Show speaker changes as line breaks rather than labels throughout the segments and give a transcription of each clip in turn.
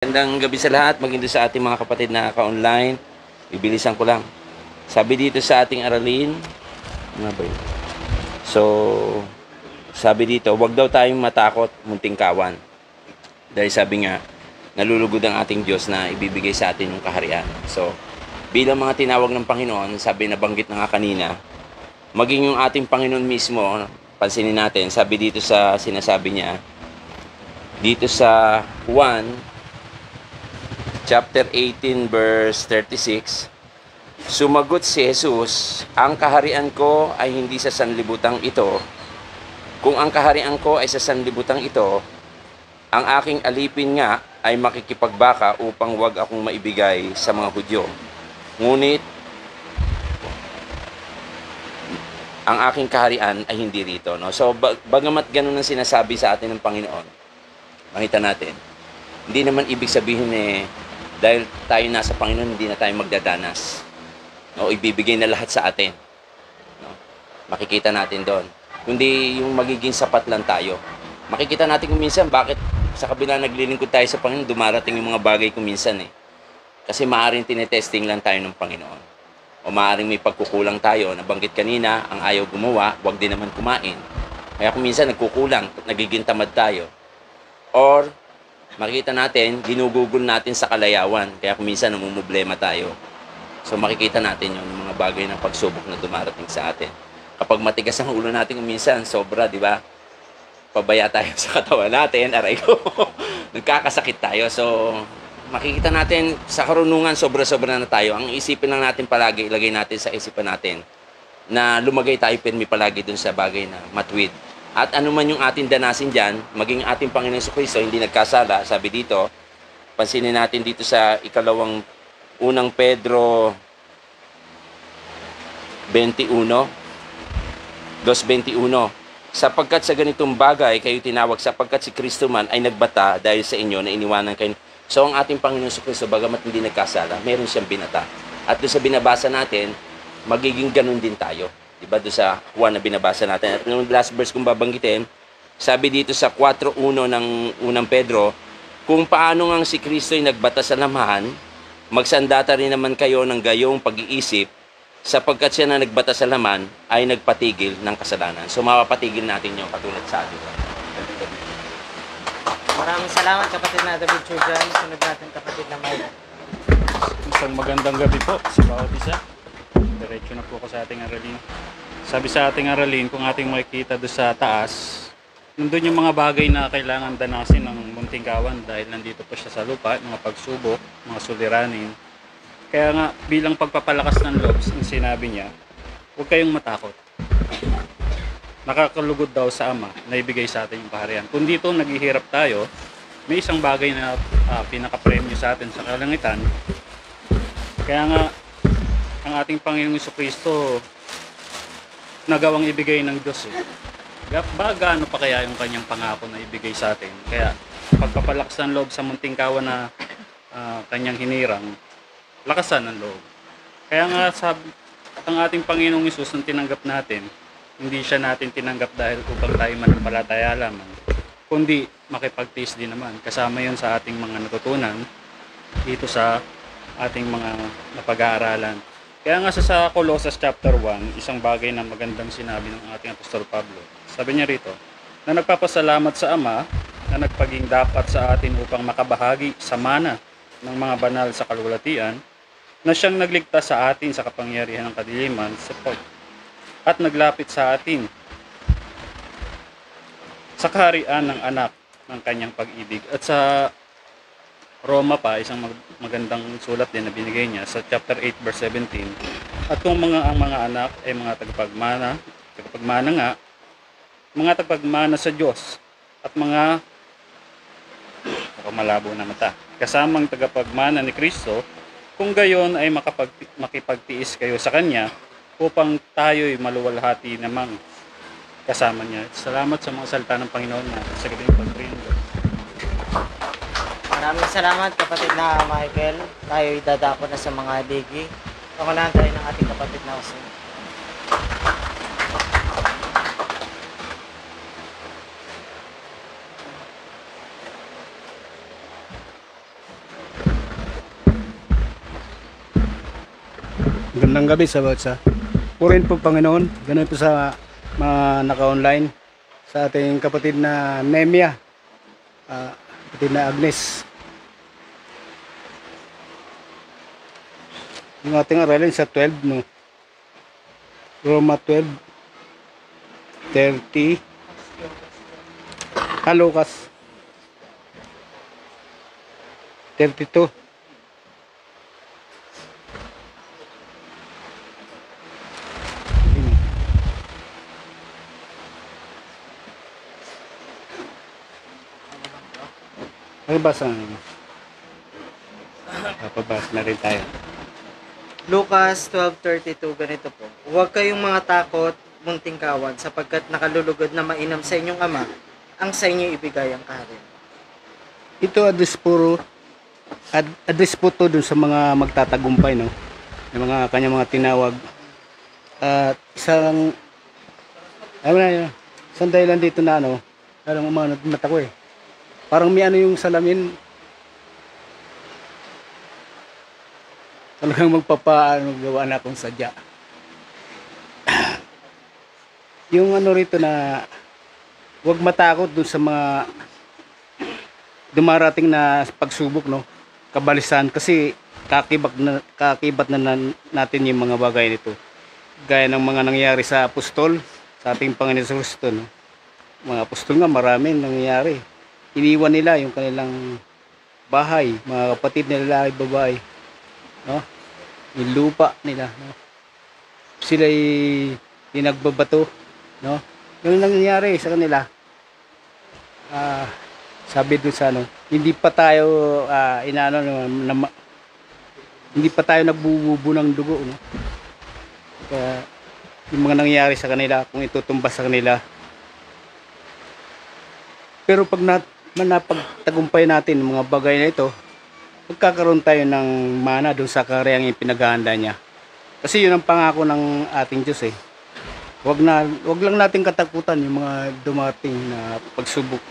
Magandang gabi sa lahat, maging doon sa ating mga kapatid na ka-online. Bibilisan ko lang. Sabi dito sa ating aralin, ano ba yun? So, sabi dito, wag daw tayong matakot, munting kawan. Dahil sabi nga, nalulugod ang ating Diyos na ibibigay sa atin yung kaharian. So, bilang mga tinawag ng Panginoon, sabi na banggit na nga kanina, maging yung ating Panginoon mismo, pansinin natin, sabi dito sa sinasabi niya, dito sa 1, chapter 18 verse 36, sumagot si Jesus, ang kaharian ko ay hindi sa sanlibutang ito. Kung ang kaharian ko ay sa sanlibutang ito, ang aking alipin nga ay makikipagbaka upang wag akong maibigay sa mga Hudyo. Ngunit, ang aking kaharian ay hindi rito. No? So, bagamat ganun ang sinasabi sa atin ng Panginoon, makita natin, hindi naman ibig sabihin dahil tayo nasa Panginoon, hindi na tayo magdadanas. No, ibibigay na lahat sa atin. No? Makikita natin doon. Kundi yung magiging sapat lang tayo. Makikita natin kung minsan bakit sa kabila naglilingkod tayo sa Panginoon, dumarating yung mga bagay kung minsan Kasi maaaring tinetesting lang tayo ng Panginoon. O maaaring may pagkukulang tayo. Nabanggit kanina, ang ayaw gumawa, wag din naman kumain. Kaya kung minsan nagkukulang, nagiging tamad tayo. Or makikita natin, ginugugol natin sa kalayawan. Kaya kung minsan namumblema tayo. So makikita natin yung mga bagay ng pagsubok na dumarating sa atin. Kapag matigas ang ulo natin kung minsan, sobra, di ba? Pabaya tayo sa katawan natin, aray ko. Nagkakasakit tayo. So makikita natin sa karunungan, sobra-sobra na tayo. Ang isipin lang natin palagi, ilagay natin sa isipan natin na lumagay tayo pirmi palagi dun sa bagay na matwid. At ano man yung ating danasin dyan, maging ating Panginoon Jesucristo, hindi nagkasala. Sabi dito, pansinin natin dito sa unang Pedro 21, 2:21. Sapagkat sa ganitong bagay kayo tinawag, sapagkat si Kristo man ay nagbata dahil sa inyo na iniwanan kayo. So ang ating Panginoon Jesucristo, bagamat hindi nagkasala, meron siyang binata. At doon sa binabasa natin, magiging ganun din tayo. Diba doon sa Juan na binabasa natin. At yung last verse kong babanggitin, sabi dito sa 4:1 ng unang Pedro, kung paano nga si Kristo ay nagbata sa lamahan, magsandata rin naman kayo ng gayong pag-iisip, sapagkat siya na nagbata sa laman ay nagpatigil ng kasalanan. So mapapatigil natin yung katulad sa atin.
Maraming salamat kapatid na David Churjan. Sunod natin kapatid na Mike.
Isang magandang gabi po sa bawat isa. Diretso na po ako sa ating aralin. Sabi sa ating aralin, kung ating makikita doon sa taas, nandun yung mga bagay na kailangan danasin ng munting kawan dahil nandito po siya sa lupa, mga pagsubok, mga suliranin. Kaya nga, bilang pagpapalakas ng loob, ang sinabi niya, huwag kayong matakot. Nakakalugod daw sa Ama na ibigay sa atin yung kaharian. Kung dito naghihirap tayo, may isang bagay na pinaka-premyo sa atin sa kalangitan. Kaya nga, ang ating Panginoong Jesucristo nagawang ibigay ng Diyos gaano pa kaya yung kanyang pangako na ibigay sa atin. Kaya pagpapalakas ng loob sa munting kawan na kanyang hinirang, lakasan ng loob. Kaya nga ang ating Panginoong Hesus nang tinanggap natin, hindi siya natin tinanggap dahil upang tayo manampalataya lamang, kundi makipagtiis din naman. Kasama yon sa ating mga natutunan dito sa ating mga napag-aaralan. Kaya nga sa Colossus chapter 1, isang bagay na magandang sinabi ng ating Apostol Pablo. Sabi niya rito, na nagpapasalamat sa Ama na nagpaging dapat sa atin upang makabahagi sa mana ng mga banal sa kalwalatian, na siyang nagligtas sa atin sa kapangyarihan ng kadiliman at naglapit sa atin sa kaharian ng anak ng kanyang pag-ibig. At sa Roma pa, isang magandang sulat din na binigay niya sa chapter 8 verse 17. At kung ang mga anak ay mga tagapagmana nga, mga tagapagmana sa Diyos at mga malabo na mata, kasamang tagapagmana ni Kristo, kung gayon ay makipagtiis kayo sa Kanya upang tayo'y maluwalhati namang kasama niya. Salamat sa mga salita ng Panginoon na sa galing pagrindo.
Maraming salamat kapatid na Michael. Tayo'y dadako na sa mga ligi. Pangunahan tayo ng ating kapatid na Jose.
Magandang gabi sa bawat isa. Purin po Panginoon, ganun po sa mga naka-online, sa ating kapatid na Nemia, kapatid na Agnes. Yung ating aralin sa 12, no? Roma 12, 30, Lucas 32. Nagbasa na. Papabasa na rin tayo.
Lucas 12:32, ganito po. Huwag kayong mga takot, munting kawan, sapagkat nakalulugod na mainam sa inyong ama, ang sa inyo ibigay ang kaharian.
Ito address po to dun sa mga magtatagumpay, no? Yung mga kanyang mga tinawag. At isang dahilan dito na parang umanod mata ko eh. Parang may yung salamin. Talagang gawa na akong sadya. Yung rito na huwag matakot dun sa mga dumarating na pagsubok, no? Kabalisan, kasi kakibat na natin yung mga bagay nito. Gaya ng mga nangyari sa apostol, sa ating Panginoon Kristo, no? Mga apostol nga marami nangyayari. Iniwan nila yung kanilang bahay, mga kapatid nila ay babae, no? Yung lupa nila, no? Sila'y pinagbabato, no? Yung nangyayari sa kanila, sabi doon sa hindi pa tayo hindi pa tayo nagbububo ng dugo, no? Kaya yung mga nangyayari sa kanila, kung itutumbas sa kanila. Pero pag napagtagumpay natin mga bagay na ito, magkakaroon tayo ng mana doon sa karayang ipinaghahanda niya. Kasi yun ang pangako ng ating Diyos eh. Wag lang natin katakutan yung mga dumating na pagsubok.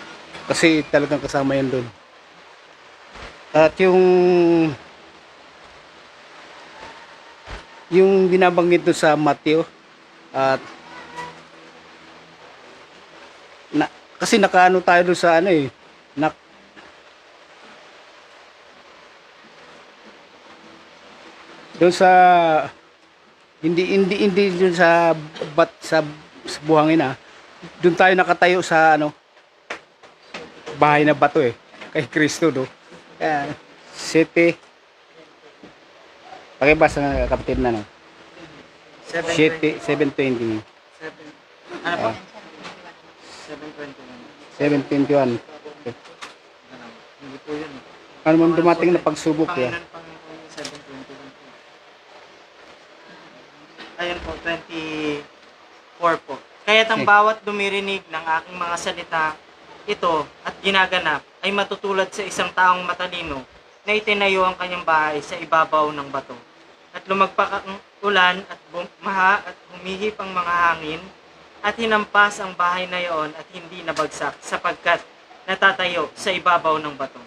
Kasi talagang kasama yan doon. At yung binabanggit doon sa Mateo, at kasi nakaano tayo doon sa doon sa hindi doon sa buhangin doon tayo nakatayo sa bahay na bato kay Kristo, no? City. Pakibasa na kapatid na 7:20.
Ano po?
7:21. Okay.
Hindi po yun.
Ano man dumating na pagsubok
Panginoon pang 7:21 po. Ayun po, 24 po. Kaya't ang bawat dumirinig ng aking mga salita ito at ginaganap ay matutulad sa isang taong matalino na itinayo ang kanyang bahay sa ibabaw ng bato. At lumagpak ang ulan at bumaha at humihip ang mga hangin at hinampas ang bahay na iyon at hindi nabagsak sapagkat natatayo sa ibabaw ng bato.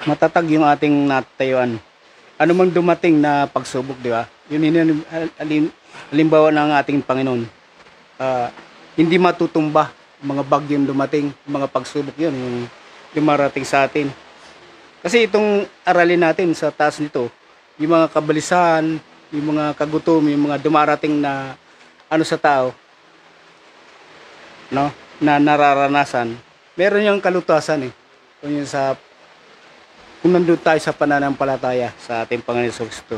Matatag yung ating natayuan. Ano mang dumating na pagsubok, di ba? Yun halimbawa ng ating Panginoon. Hindi matutumba mga bagyong dumating, mga pagsubok yun, yung dumarating sa atin. Kasi itong aralin natin sa taas nito, yung mga kabalisan, yung mga kagutom, yung mga dumarating na sa tao, no, na nararanasan, meron yung kalutasan kung nandun tayo sa pananampalataya sa ating Panginoon Kristo.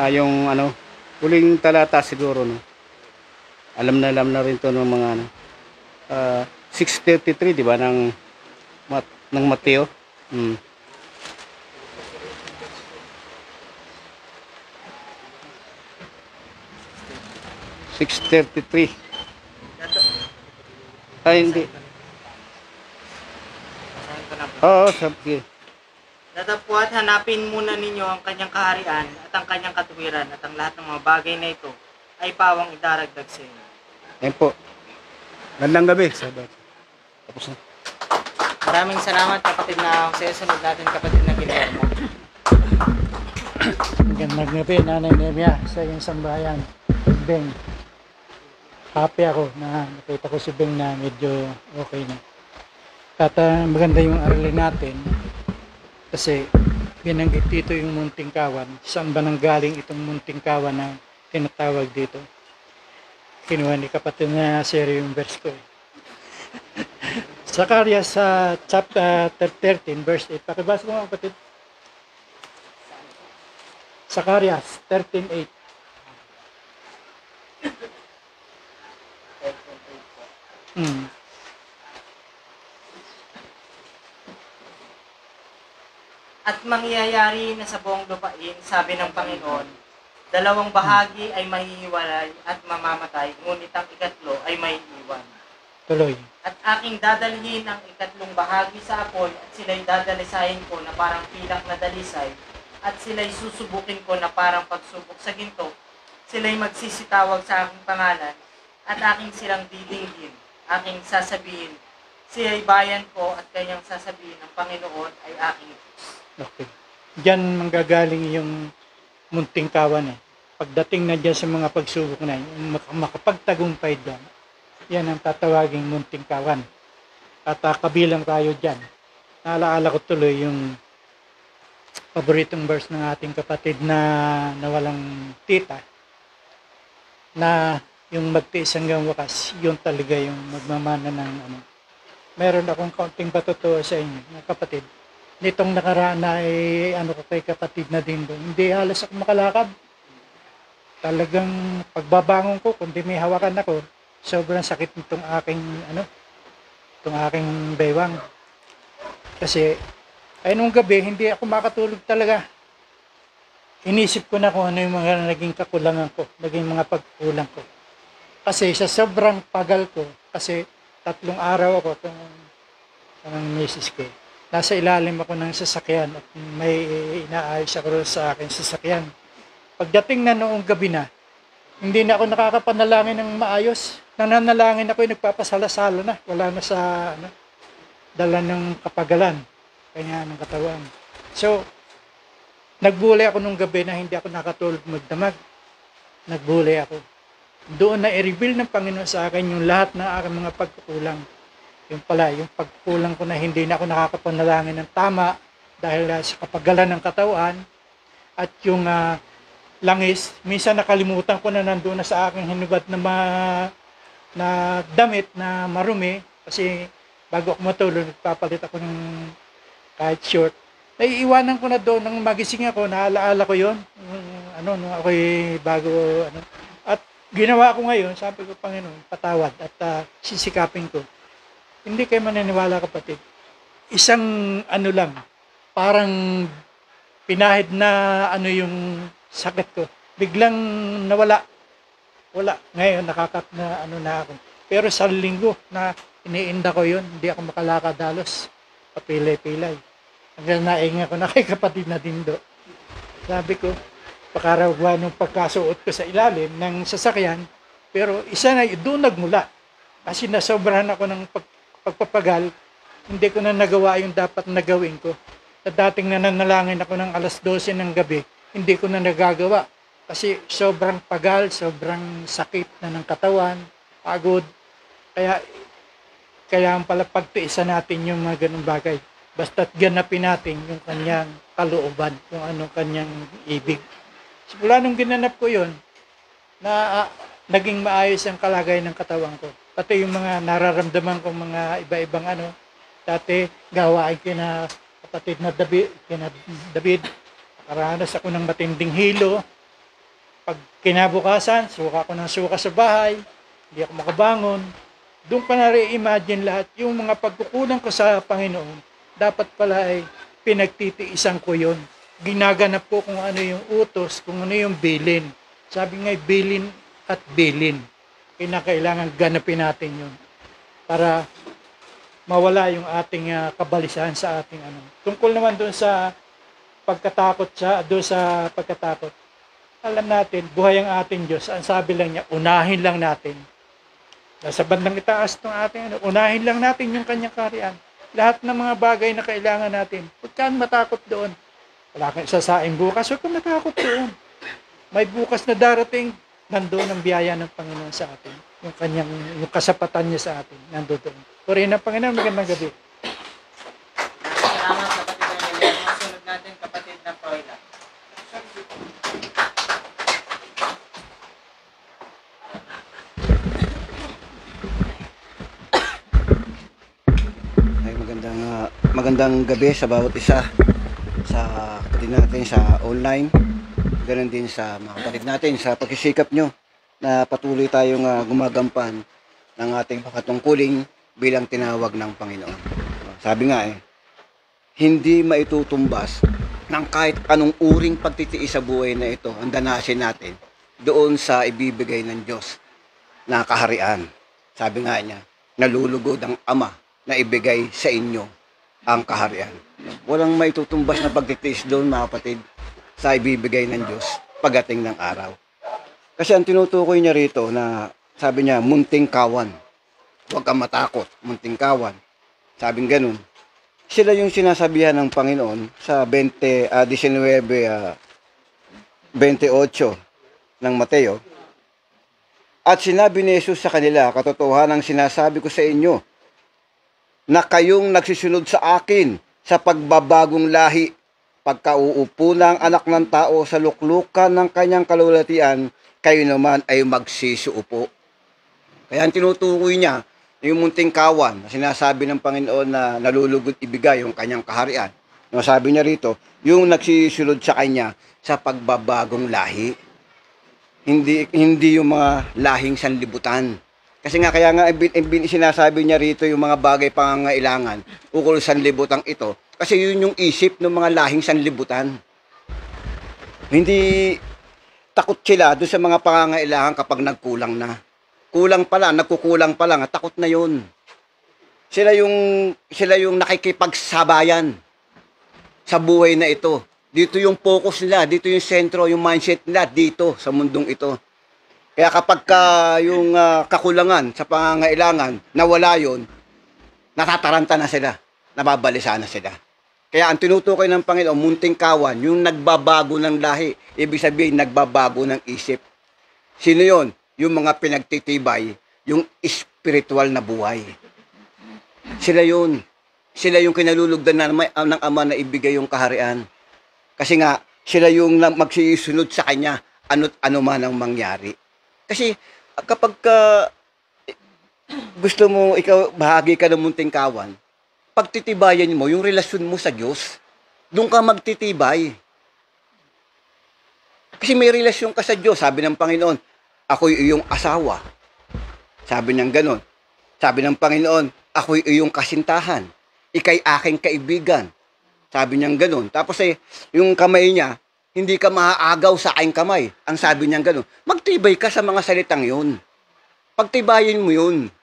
Yung huling talata siguro, no, alam na rin to ng mga 6:33, di ba, ng Mateo. 6:33. Ay, hindi.
Basahin ko na po.
Oo, sabi.
Datapwat hanapin muna ninyo ang kanyang kaharian at ang kanyang katuwiran at ang lahat ng mga bagay na ito ay pawang idaragdag sa inyo.
Yan po. Gandang gabi. Sabat. Tapos na.
Maraming salamat kapatid na Jose. Sunod natin kapatid na Guillermo.
Magandang gabi, Nanay Nemia, sa iyong sambahayan. Beng, happy ako na nakita ko si Beng na medyo okay na. At maganda yung aralin natin kasi binanggit dito yung Munting Kawan. Saan ba nanggaling itong Munting Kawan na tinatawag dito? Kinuha ni kapatid na Sherry yung verse ko. Zacarias sa chapter 13 verse 8. Pakibasa mo mga kapatid. Zacarias 13:8.
At mangyayari na sa buong lupain, sabi ng Panginoon, dalawang bahagi ay mahihiwalay at mamamatay, ngunit ang ikatlo ay maiiwan.
Tuloy.
At aking dadalhin ang ikatlong bahagi sa apoy at sila'y dadalisahin ko na parang pilak na dalisay at sila'y susubukin ko na parang pagsubok sa ginto. Sila'y magsisitawag sa aking pangalan at aking silang didinggin. Aking sasabihin, siya'y bayan ko at kanyang sasabihin ng Panginoon ay aking Diyos.
Okay. Diyan manggagaling yung Munting Kawan eh. Pagdating na dyan sa mga pagsubok na yun, makapagtagumpay doon, yan ang tatawaging Munting Kawan. At kabilang tayo dyan. Naalaala ko tuloy yung paboritong verse ng ating kapatid na nawalang tita, na yung magtiis hanggang wakas, yun talaga yung magmamana ng ano. Meron akong kaunting patutuo sa inyo, mga kapatid. Nitong nakaraan na ano ko kay kapatid na din doon, hindi halos ako makalakad. Talagang pagbabangon ko, kundi may hawakan ako, sobrang sakit nitong aking itong aking baywang. Kasi ay nung gabi, hindi ako makatulog talaga. Inisip ko na kung ano yung mga naging kakulangan ko, naging mga pagkulang ko. Kasi sa sobrang pagal ko, kasi 3 araw ako ng misis ko. Nasa ilalim ako ng sasakyan at may inaayos ako sa akin sasakyan. Pagdating na noong gabi na, hindi na ako nakakapanalangin ng maayos. Nananalangin ako, nagpapasala-sala na. Wala na sa dala ng kapagalan. Kanya ng katawan. So, nagbulay ako nung gabi na hindi ako nakatulog magdamag. Nagbulay ako. Doon na i-reveal ng Panginoon sa akin yung lahat ng aking mga pagkukulang. Yung pala, yung pagkukulang ko na hindi na ako nakakapanalangin ng tama dahil sa kapagalan ng katawan at yung langis. Minsan nakalimutan ko na nandoon na sa aking hinubad na damit na marumi kasi bago ako matulog, nagpapalit ako ng kahit short. Naiiwanan ko na doon nang magising ako, naalaala ko yon nung ako'y bago, At ginawa ko ngayon, sabi ko, Panginoon, patawad at sisikapin ko. Hindi kayo maniniwala, kapatid. Isang lang, parang pinahid na yung sakit ko. Biglang nawala. Wala. Ngayon, na ako. Pero sa linggo na iniinda ko yun, hindi ako makalakad halos. Papilay-pilay. Hanggang nainga ko na kay kapatid na dindo. Sabi ko, pakaragwa nung pagkasuot ko sa ilalim ng sasakyan, pero isa na doon nagmula. Kasi nasobrahan ako ng pagpapagal, hindi ko na nagawa yung dapat na gawin ko. Sa dating nananalangin ako ng 12:00 ng gabi, hindi ko na nagagawa. Kasi sobrang pagal, sobrang sakit na ng katawan, pagod. Kaya ang pala pagtiisan natin yung mga ganung bagay. Basta't ganapin natin yung kanyang kalooban, yung kanyang ibig. Simula nung ginanap ko yun, na naging maayos ang kalagay ng katawan ko. Pati yung mga nararamdaman kong mga iba-ibang dati gawain kina kapatid na David, nakaranas ako ng matinding hilo. Pag kinabukasan, suka ko ng suka sa bahay, hindi ako makabangon. Doon pa na-reimagine lahat yung mga pagkukulang ko sa Panginoon. Dapat pala ay pinagtitiisan ko yun. Ginaganap ko kung ano yung utos, kung ano yung bilin. Sabi nga, bilin at bilin. Kailangan ganapin natin yun para mawala yung ating kabalisahan sa ating Tungkol naman doon sa pagkatakot alam natin, buhay ang ating Diyos. Ang sabi lang niya, unahin lang natin. Nasa bandang itaas ng ating unahin lang natin yung kanyang kaharian. Lahat ng mga bagay na kailangan natin. Huwag kang matakot doon. Wala kang isasaing bukas, huwag kang matakot doon. May bukas na darating, nandoon ang biyaya ng Panginoon sa atin. Yung kasapatan niya sa atin, nandoon. Purihin ng Panginoon, magandang gabi.
Salamat kapatid na Miguel. Masunod natin kapatid na Paula.
Ay magandang gabi sa bawat isa, sa kapatid natin sa online, ganoon din sa mga kapatid natin sa pagsisikap nyo na patuloy tayong gumagampan ng ating mga tungkuling bilang tinawag ng Panginoon. Sabi nga hindi maitutumbas ng kahit anong uring pagtitiis sa buhay na ito ang danasin natin doon sa ibibigay ng Diyos na kaharian. Sabi nga niya, nalulugod ang Ama na ibigay sa inyo ang kaharian. Walang maitutumbas na pagtitiis doon, mga kapatid, sa ibibigay ng Diyos pagdating ng araw. Kasi ang tinutukoy niya rito na sabi niya, munting kawan. Huwag kang matakot, munting kawan. Sabing ganun. Sila yung sinasabihan ng Panginoon sa 19:28 ng Mateo. At sinabi ni Jesus sa kanila, katotohanang sinasabi ko sa inyo, na kayong nagsisunod sa akin sa pagbabagong lahi, pagkauupo ng anak ng tao sa luklukan ng kanyang kalulatian, kayo naman ay magsisuupo. Kaya ang tinutukoy niya, yung munting kawan na sinasabi ng Panginoon na nalulugod ibigay yung kanyang kaharian. No, sabi niya rito, yung nagsisunod sa kanya sa pagbabagong lahi. Hindi yung mga lahing sanlibutan. Kasi nga kaya nga sinasabi niya rito yung mga bagay pangangailangan ukol sa sanlibutan ito. Kasi yun yung isip ng mga lahing sanlibutan. Hindi takot sila doon sa mga pangangailangan kapag nagkulang na. Kulang pala, nagkukulang pa lang, takot na yun. Sila yung nakikipagsabayan sa buhay na ito. Dito yung focus nila, dito yung sentro, yung mindset nila dito sa mundong ito. Kaya kapag yung kakulangan sa pangangailangan, nawala yun, natataranta na sila, nababalisa na sila. Kaya ang tinutukoy ng Panginoon, munting kawan, yung nagbabago ng lahi, ibig sabihin nagbabago ng isip. Sino yon? Yung mga pinagtitibay, yung spiritual na buhay. Sila yun. Sila yung kinalulugdan ng Ama na ibigay yung kaharian. Kasi nga, sila yung magsisunod sa Kanya, ano't ano man ang mangyari. Kasi kapag gusto mo, ikaw, bahagi ka ng munting kawan, pagtitibayan mo yung relasyon mo sa Diyos, doon ka magtitibay. Kasi may relasyon ka sa Diyos, sabi ng Panginoon, ako'y iyong asawa. Sabi niyang ganon. Sabi ng Panginoon, ako'y iyong kasintahan. Ika'y aking kaibigan. Sabi niyang ganon. Tapos yung kamay niya, hindi ka maaagaw sa aking kamay. Ang sabi niyang ganon. Magtibay ka sa mga salitang yun. Pagtibayin mo yun.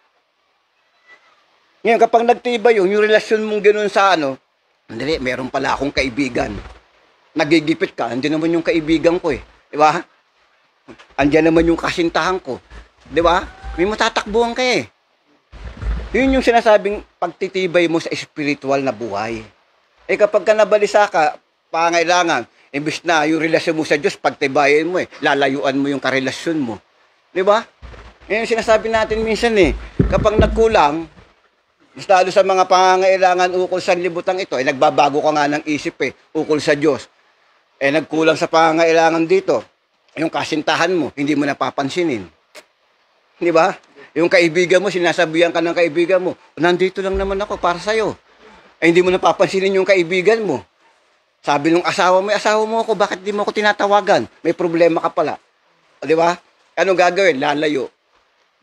Ngayon, kapag nagtibay yung relasyon mong ganon sa hindi, meron pala akong kaibigan. Nagigipit ka, hindi naman yung kaibigan ko Di ba? Andiyan naman yung kasintahan ko. Di ba? May matatakbuhan ka Yun yung sinasabing pagtitibay mo sa spiritual na buhay. Kapag ka nabalisa ka, pangailangan, imbis na yung relasyon mo sa Diyos, pagtibayin mo lalayuan mo yung karelasyon mo. Di ba? Yun yung sinasabi natin minsan kapag nagkulang, lalo sa mga pangangailangan ukol sa libutan ito, nagbabago ka nga ng isip ukol sa Diyos. Nagkulang sa pangangailangan dito, yung kasintahan mo, hindi mo napapansinin. Di ba? Yung kaibigan mo, sinasabihan ka ng kaibigan mo, nandito lang naman ako para sa'yo. Hindi mo napapansinin yung kaibigan mo. Sabi nung asawa mo ako, bakit di mo ako tinatawagan? May problema ka pala. Di ba? Anong gagawin? Lalayo.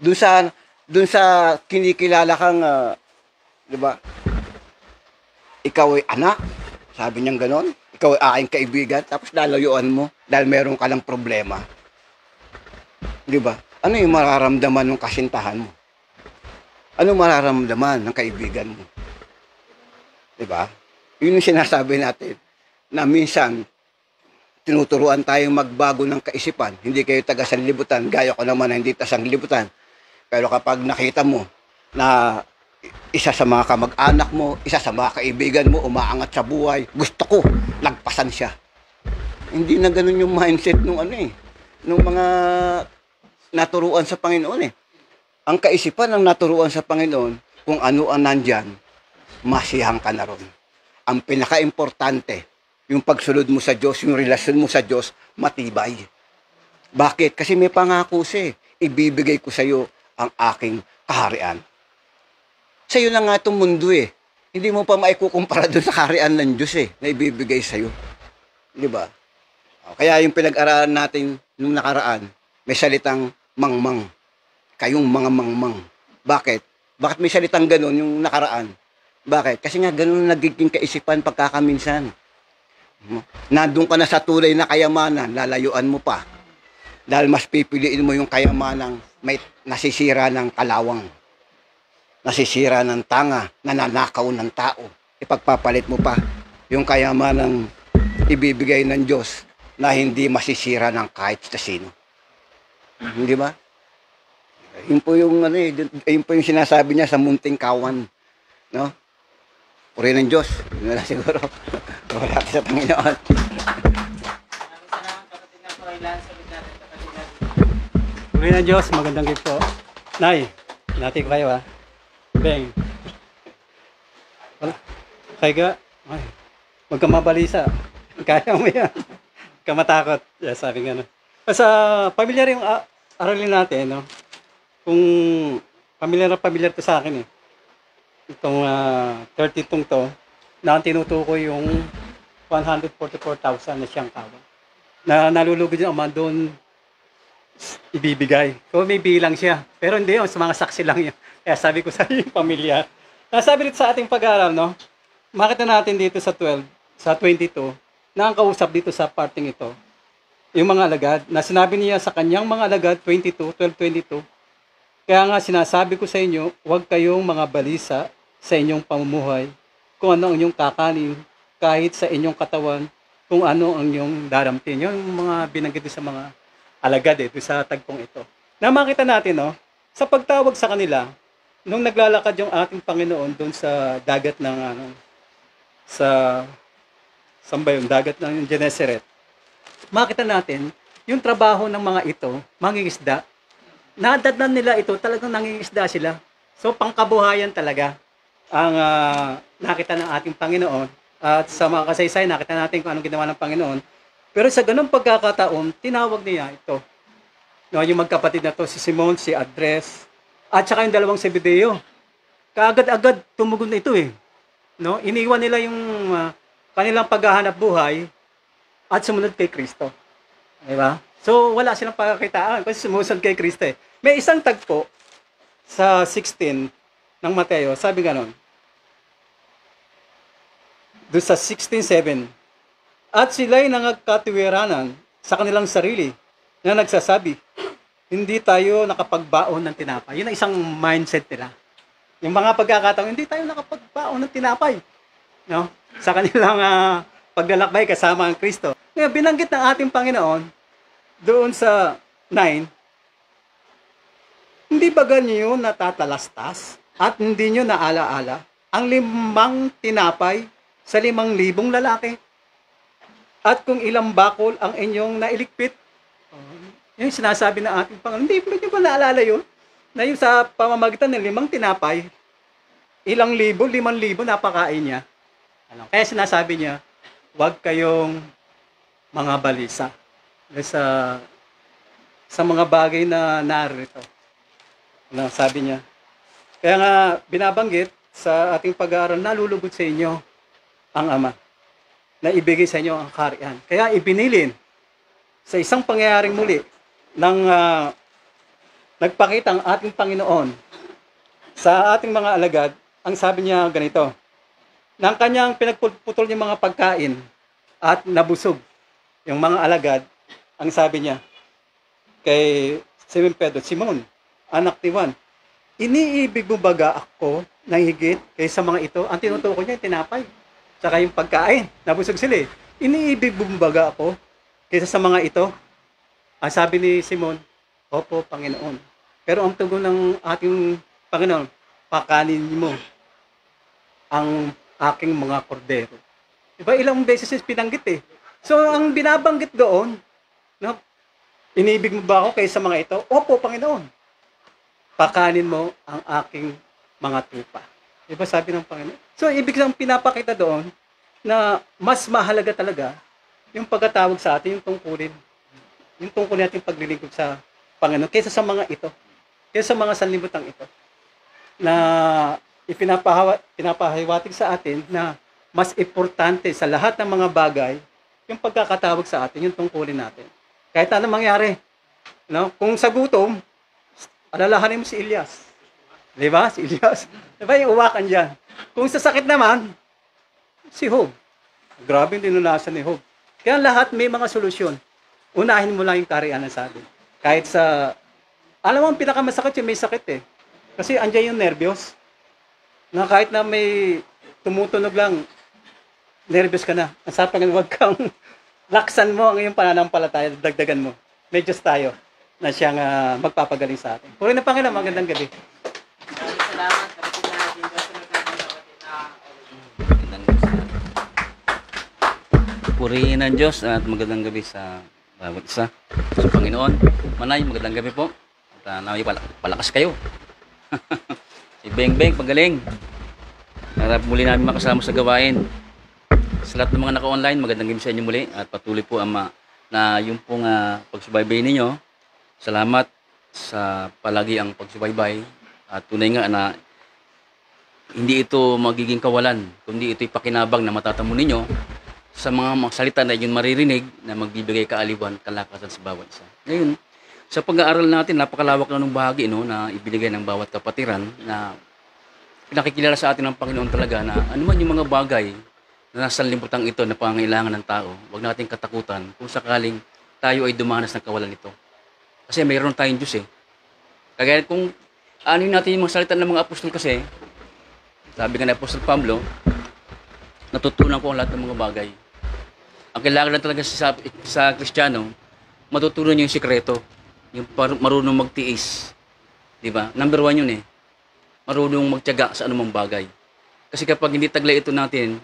Dun sa kinikilala kang, di ba? Ikaw ay anak. Sabi niyang ganon. Ikaw ay aking kaibigan, tapos lalayuan mo dahil meron ka lang problema. Di ba? Ano yung mararamdaman ng kasintahan mo? Ano mararamdaman ng kaibigan mo? Di ba? Yun yung sinasabi natin na minsan tinuturuan tayong magbago ng kaisipan. Hindi kayo taga-sanlibutan, gaya ko naman na hindi taga-sanlibutan. Pero kapag nakita mo na isa sa mga kamag-anak mo, isa sa mga kaibigan mo, umaangat sa buhay. Gusto ko, lagpasan siya. Hindi na ganun yung mindset nung nung mga naturuan sa Panginoon Ang kaisipan ng naturuan sa Panginoon, kung ano ang nandyan, masiyahan ka na ron. Ang pinaka-importante, yung pagsunod mo sa Diyos, yung relasyon mo sa Diyos, matibay. Bakit? Kasi may pangako siya ibibigay ko sa iyo ang aking kaharian. Sa iyo na nga itong mundo Hindi mo pa maikukumpara doon sa kaharian ng Diyos na ibibigay sa iyo. Di ba? Kaya yung pinag-aralan natin nung nakaraan, may salitang mangmang. Kayong mga mangmang. Bakit? Bakit may salitang ganun yung nakaraan? Bakit? Kasi nga ganun nagiging kaisipan pagkakaminsan. Nandun ka na sa tunay na kayamanan, lalayuan mo pa. Dahil mas pipiliin mo yung kayamanang may nasisira ng kalawang. Nasisira ng tanga, nananakaw ng tao. Ipagpapalit mo pa yung kayamanang ibibigay ng Diyos na hindi masisira ng kahit sa sino. Hindi ba? Yun po yung yun po yung sinasabi niya sa munting kawan, no? Purihin ng Diyos. Yun na lang siguro. Wala sa Panginoon.
Purihin ng Diyos, magandang gabi po. Nay, natin ko kayo Beng. Wala. Kaya ay, huwag ka mabalisa. Kaya mo yan. Huwag ka matakot. Yeah, sabi nga Sa pamilyar yung aralin natin, no? Kung pamilyar to sa akin Itong 32 to, na ang tinutukoy yung 144,000 na siyang kawan. Na nalulugod yung ama doon ibibigay. So may bilang siya. Pero hindi sa mga saksi lang yun. Kaya sabi ko sa yung pamilya. Nasabi dito sa ating pag-aaral, no? Makita natin dito sa 22, na ang kausap dito sa parting ito, yung mga alagad, na sinabi niya sa kanyang mga alagad, 12:22, kaya nga sinasabi ko sa inyo, huwag kayong mga balisa sa inyong pamumuhay, kung ano ang inyong kakanin, kahit sa inyong katawan, kung ano ang inyong daramtin. Yung mga binanggit sa mga alagad sa tagpong ito. Na makita natin, no? Sa pagtawag sa kanila, nung naglalakad yung ating Panginoon doon sa dagat ng saan ba yung dagat ng Gennesaret, makita natin yung trabaho ng mga ito, mangingisda, nadatnan nila ito, talagang nangingisda sila. So pangkabuhayan talaga ang nakita ng ating Panginoon. At sa mga kasaysayan, nakita natin kung anong ginawa ng Panginoon. Pero sa ganung pagkakataon, tinawag niya ito. No, yung magkapatid na to, si Simon, si Andres, at saka yung dalawang Zebedeo. Kaagad-agad tumugon na ito No, iniwan nila yung kanilang paghahanap buhay at sumunod kay Kristo. Di ba? So, wala silang pagkakitaan kasi sumusunod kay Kristo May isang tagpo sa 16 ng Mateo, sabi ganon. Doon sa 16:7, at sila'y nangagkatiwiranan sa kanilang sarili na nagsasabi, hindi tayo nakapagbaon ng tinapay. Yun ang isang mindset nila. Yung mga pagkakataon, hindi tayo nakapagbaon ng tinapay. No? Sa kanilang paglalakbay kasama ang Kristo. Ngayon, binanggit ng ating Panginoon, doon sa 9, hindi ba ganyo natatalastas at hindi nyo naalaala ang 5 tinapay sa 5,000 lalaki? At kung ilang bakol ang inyong nailigpit? Yung sinasabi ng ating Panginoon, hindi nyo ba naalala yun? Na yung sa pamamagitan ng 5 tinapay, ilang libo, 5,000 napakain niya. Kaya sinasabi niya, huwag kayong mga balisa sa mga bagay na narito. Sabi niya. Kaya nga binabanggit sa ating pag-aaral, nalulugod sa inyo ang Ama na ibigay sa inyo ang kaharian. Kaya ibinilin sa isang pangyayaring muli ng nagpakita ang ating Panginoon sa ating mga alagad. Ang sabi niya ganito, nang kanyang pinagputol yung mga pagkain at nabusog yung mga alagad, ang sabi niya kay Simon Pedro, Simon, anak ni Juan, iniibig mo baga ako ng higit kaysa mga ito? Ang tinutukoy niya yung tinapay, saka yung pagkain, nabusog sila Iniibig mo baga ako kaysa sa mga ito? Ang sabi ni Simon, opo, Panginoon. Pero ang tugon ng ating Panginoon, pakanin mo ang aking mga kordero. Diba, ilang beses pinanggit eh. So, ang binabanggit doon, no, inibig mo ba ako kaysa mga ito? Opo, Panginoon. Pakanin mo ang aking mga tupa. Diba sabi ng Panginoon? So, ibig sabihin pinapakita doon na mas mahalaga talaga yung pagkatawag sa atin, yung tungkulin natin paglilingkod sa Panginoon kaysa sa mga ito, kaysa sa mga sanlibutan ito na pinapahiwatig sa atin na mas importante sa lahat ng mga bagay yung pagkakatawag sa atin, yung tungkulin natin. Kahit ano mangyari. No? Kung sa gutom, alalahanin mo si Elias. Di ba? Si Elias. Di ba yung uwakan dyan? Kung sa sakit naman, si Job. Grabe yung dinulasan ni Job. Kaya lahat may mga solusyon. Unahin mo lang yung kaharian ng sabi. Kahit sa, alam mo, ang pinakamasakit yung may sakit eh. Kasi andyan yung nervyos. Na kahit na may tumutunog lang, nervyos ka na. Ang sabi nga, huwag kang laksan mo ang iyong pananampalataya, dagdagan mo. May Diyos tayo na siyang magpapagaling sa atin. Puri na Panginoon, magandang gabi.
Salamat. Kapatid natin. Kasunod natin kapatid na
Purihin ang Diyos at magandang gabi sa bawat isa. Sa Panginoon, Manay, magandang gabi po. At naway palakas kayo. Si Beng Beng, pagaling. Harap muli namin makasama sa gawain. Sa lahat ng mga naka-online, magandang gabi sa inyo muli. At patuloy po na yung pong pagsubaybay ninyo. Salamat sa palagi ang pagsubaybay. At tunay nga na hindi ito magiging kawalan, kundi ito'y pakinabang na matatamo ninyo sa mga salita na yun maririnig na magbibigay kaaliwan, kalakasan sa bawat isa. Ngayon, sa pag-aaral natin, napakalawak na ng bahagi na ibinigay ng bawat kapatiran na pinakikilala sa atin ng Panginoon talaga na ano man yung mga bagay na nasa limputang ito na pangangailangan ng tao, huwag natin katakutan kung sakaling tayo ay dumanas ng kawalan nito. Kasi mayroon tayong Diyos eh. Kagaya kung ano natin yung mga salita ng mga apostol kasi, sabi nga ng Apostol Pablo, natutunan ko ang lahat ng mga bagay. Ang kailangan lang talaga sa Kristiyano, matutunan niyo yung sikreto. Yung marunong magtiis. Diba? Number 1 yun eh. Marunong magtiyaga sa anumang bagay. Kasi kapag hindi taglay ito natin,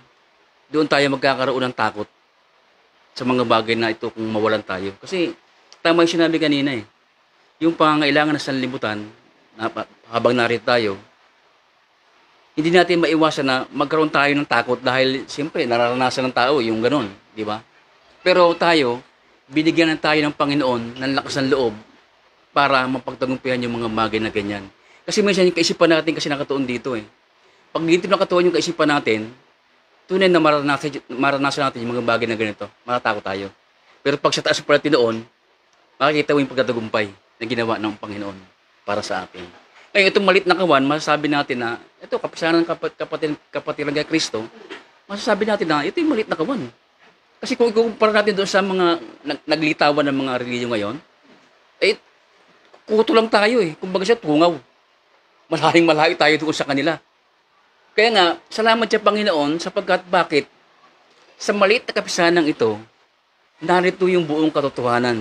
doon tayo magkakaroon ng takot sa mga bagay na ito kung mawalan tayo. Kasi tama yung sinabi kanina eh. Yung pangangailangan ng sanlibutan, habang narito tayo, hindi natin maiwasan na magkaroon tayo ng takot dahil siyempre nararanasan ng tao yung ganun, di ba? Pero tayo, binigyan ng tayo ng Panginoon ng lakas ng loob para mapagtagumpayan yung mga bagay na ganyan. Kasi minsan yung kaisipan natin kasi nakatuon dito eh. Pag dito nakatuon yung kaisipan natin, tunay na maranasan natin yung mga bagay na ganito, matatakot tayo. Pero pag sa taas pa natin doon, makikita mo yung pagtatagumpay na ginawa ng Panginoon para sa atin. Ngayon, itong malit na kawan, masasabi natin na ito, kapisanan ng kapatiran kay Kristo, masasabi natin na ito yung malit na kawan. Kasi kung ikukumpara natin doon sa mga naglitawan ng mga religiyo ngayon, eh, kuto lang tayo eh. Kumbaga siya, tungaw. Malayo tayo doon sa kanila. Kaya nga, salamat sa Panginoon sapagkat bakit sa maliit na kapisanan ito, narito yung buong katotohanan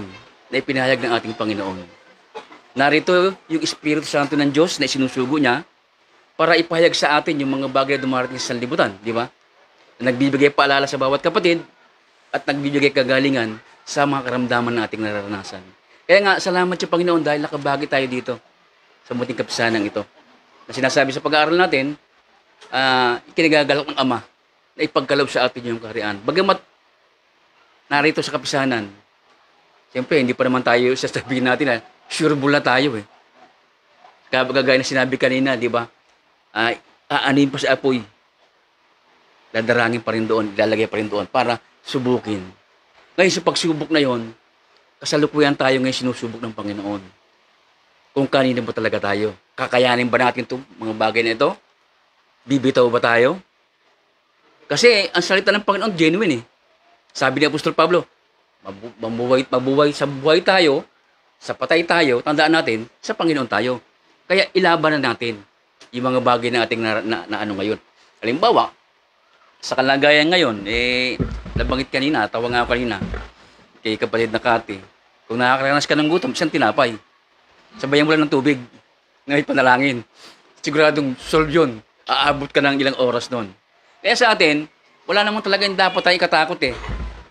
na ipinahayag ng ating Panginoon. Narito yung Espiritu Santo ng Diyos na isinusugo niya para ipahayag sa atin yung mga bagay na dumarating sa sanlibutan, di ba? Nagbibigay paalala sa bawat kapatid at nagbibigay kagalingan sa mga karamdaman na ating nararanasan. Kaya nga, salamat sa Panginoon dahil nakabagi tayo dito sa muting kapisanan ito. Na sinasabi sa pag-aaral natin, ikinagagalak ng Ama na ipagkaloob sa atin yung kaharian. Bagamat narito sa kapisanan, siyempre, hindi pa naman tayo sasabihin natin na sureball na tayo eh. Kagaya na sinabi kanina, di ba? Aanin pa sa apoy. Dadarangin pa rin doon, ilalagay pa rin doon para subukin. Ngayon sa pagsubok na yon, kasalukuyan tayo ngayon sinusubok ng Panginoon. Kung kanina ba talaga tayo? Kakayanin ba natin itong mga bagay na ito? Bibitaw ba tayo? Kasi ang salita ng Panginoon genuine eh. Sabi ni Apostol Pablo, mabuhay sa buhay tayo, sa patay tayo, tandaan natin, sa Panginoon tayo. Kaya ilaban na natin yung mga bagay na ating na ano ngayon. Halimbawa, sa kalagayan ngayon, nabanggit kanina, tawa nga kanina, kay kapatid na Kati, kung nakakaranas ka ng gutom, isang tinapay. Sabayan mo lang ng tubig, ngayon panalangin. siguradong solve yun. Aabot ka ng ilang oras nun. Kaya sa atin, wala naman talaga yung dapat tayo katakot eh.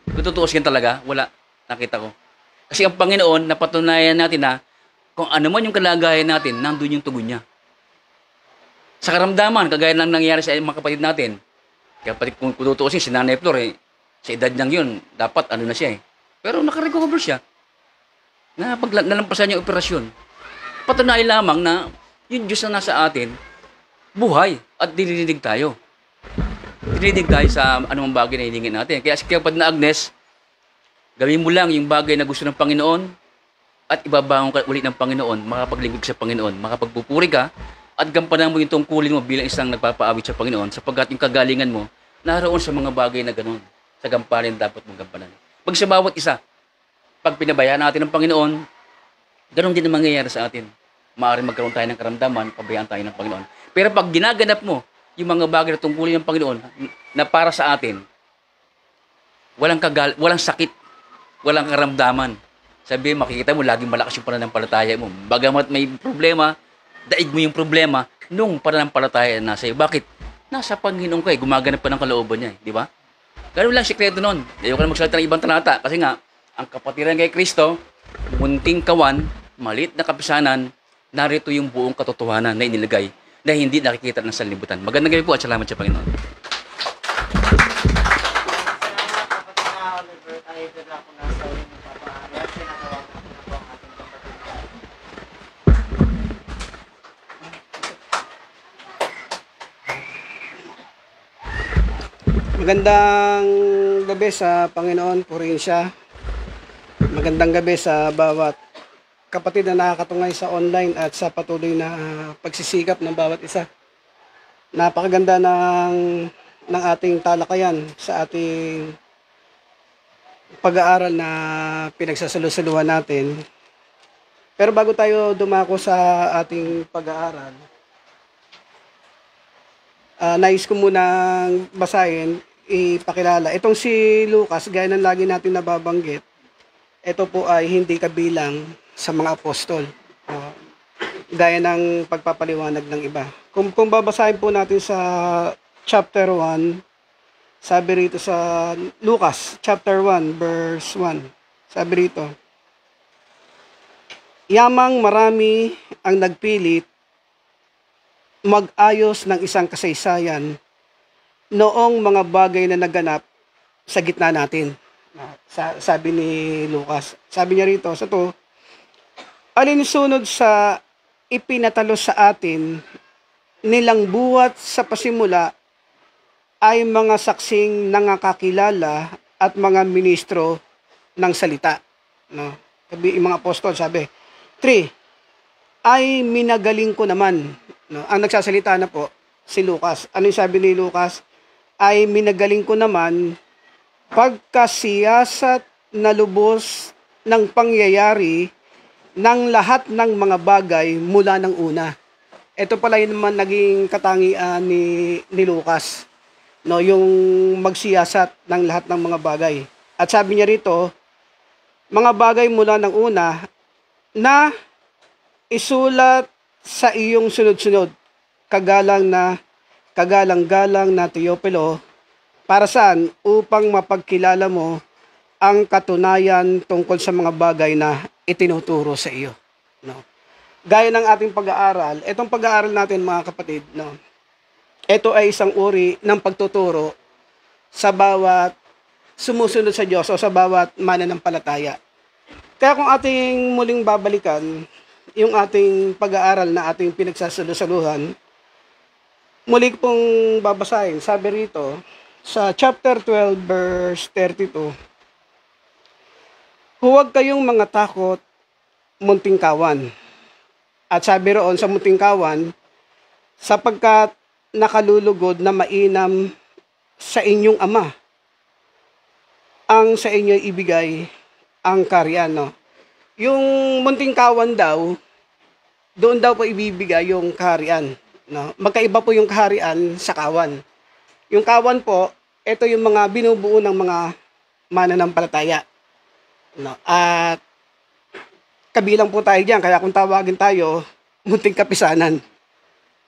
Kung tutuusin talaga, wala. Nakita ko. Kasi ang Panginoon, napatunayan natin na kung ano man yung kalagayan natin, nandun yung tugon niya. Sa karamdaman, kagaya lang nangyayari sa mga kapatid natin. Kaya pati kung tutuusin, si Nanay Flor eh, sa edad niyang yun, dapat ano na siya eh. Pero nakarecover siya. Nalampasan yung operasyon. Patunayan lamang na yung Diyos na nasa atin, buhay at dinidinig tayo. Dinidinig tayo sa anumang bagay na hiningin natin. Kaya si kapatid na Agnes, gawin mo lang yung bagay na gusto ng Panginoon at ibabangon ka ulit ng Panginoon, makapaglingkod sa Panginoon, makapagpupuri ka at gampanan mo yung tungkulin mo bilang isang nagpapaawit sa Panginoon sapagkat yung kagalingan mo naroon sa mga bagay na ganun. Sa gampanin dapat mong gampanan. Pag sa bawat isa, pag pinabayaan natin ng Panginoon, ganun din ang mangyayari sa atin. Maaaring magkaroon tayo ng karamdaman, pabayaan tayo ng Panginoon. Pero pag ginaganap mo yung mga bagay na tungkulin ng Panginoon na para sa atin, walang sakit, walang karamdaman. Sabi, makikita mo, laging malakas yung pananampalataya mo. Bagamat may problema, daig mo yung problema nung pananampalataya na nasa iyo. Bakit? Nasa Panginoon ka eh, gumaganap pa ng kalooban niya eh, di ba? Ganun lang sikreto nun. Ayaw ka na magsalita ng ibang talata kasi nga, ang kapatiran kay Kristo, munting kawan, maliit na kapisanan, narito yung buong katotohanan na inilagay na hindi nakikita ng sanlibutan. Magandang gabi po at salamat sa Panginoon.
Salamat kapatid na Oliver. Tayo dala ko nasa ulit ng papahala. Sinatawagan ko na po ang ating kapatid.
Magandang gabi sa Panginoon, purihin siya. Magandang gabi sa bawat kapatid na nakakatungay sa online at sa patuloy na pagsisikap ng bawat isa. Napakaganda ng ating talakayan sa ating pag-aaral na pinagsasalo-saluhan natin. Pero bago tayo dumako sa ating pag-aaral, nais ko munang basahin, ipakilala. Itong si Lucas, gaya ng lagi natin nababanggit, ito po ay hindi kabilang sa mga apostol. Gaya ng pagpapaliwanag ng iba. Kung babasahin po natin sa chapter 1, sabi rito sa Lucas, chapter 1, verse 1, sabi rito, yamang marami ang nagpilit mag-ayos ng isang kasaysayan noong mga bagay na naganap sa gitna natin. Sabi ni Lucas. Sabi niya rito, sa to, alinsunod sa ipinatalo sa atin nilang buhat sa pasimula ay mga saksing nangakakilala at mga ministro ng salita. No? Sabi yung mga apostol, sabi. 3, ay minagaling ko naman. No? Ang nagsasalita na po, si Lucas. Ano yung sabi ni Lucas? Ay minagaling ko naman pagkasiyasat na lubos ng pangyayari ng lahat ng mga bagay mula ng una. Ito pala yun naman naging katangian ni Lucas. No, yung magsiyasat ng lahat ng mga bagay. At sabi niya rito, mga bagay mula ng una na isulat sa iyong sunod-sunod, kagalang-galang na Teopilo, para saan? Upang mapagkilala mo ang katunayan tungkol sa mga bagay na itinuturo sa iyo. No? Gaya ng ating pag-aaral, itong pag-aaral natin mga kapatid, no? Ito ay isang uri ng pagtuturo sa bawat sumusunod sa Diyos o sa bawat mananampalataya. Kaya kung ating muling babalikan yung ating pag-aaral na ating pinagsasalusaluhan, muli pong babasahin. Sabi rito, sa chapter 12, verse 32, huwag kayong mga takot, munting kawan. At sabi roon sa munting kawan, sapagkat nakalulugod na mainam sa inyong ama ang sa inyo ibigay ang karyan. No? Yung munting kawan daw, doon daw po ibibigay yung kaharian. No? Magkaiba po yung kaharian sa kawan. Yung kawan po, ito yung mga binubuo ng mga mananampalataya. No? At kabilang po tayo diyan, kaya kung tawagin tayo, munting kapisanan.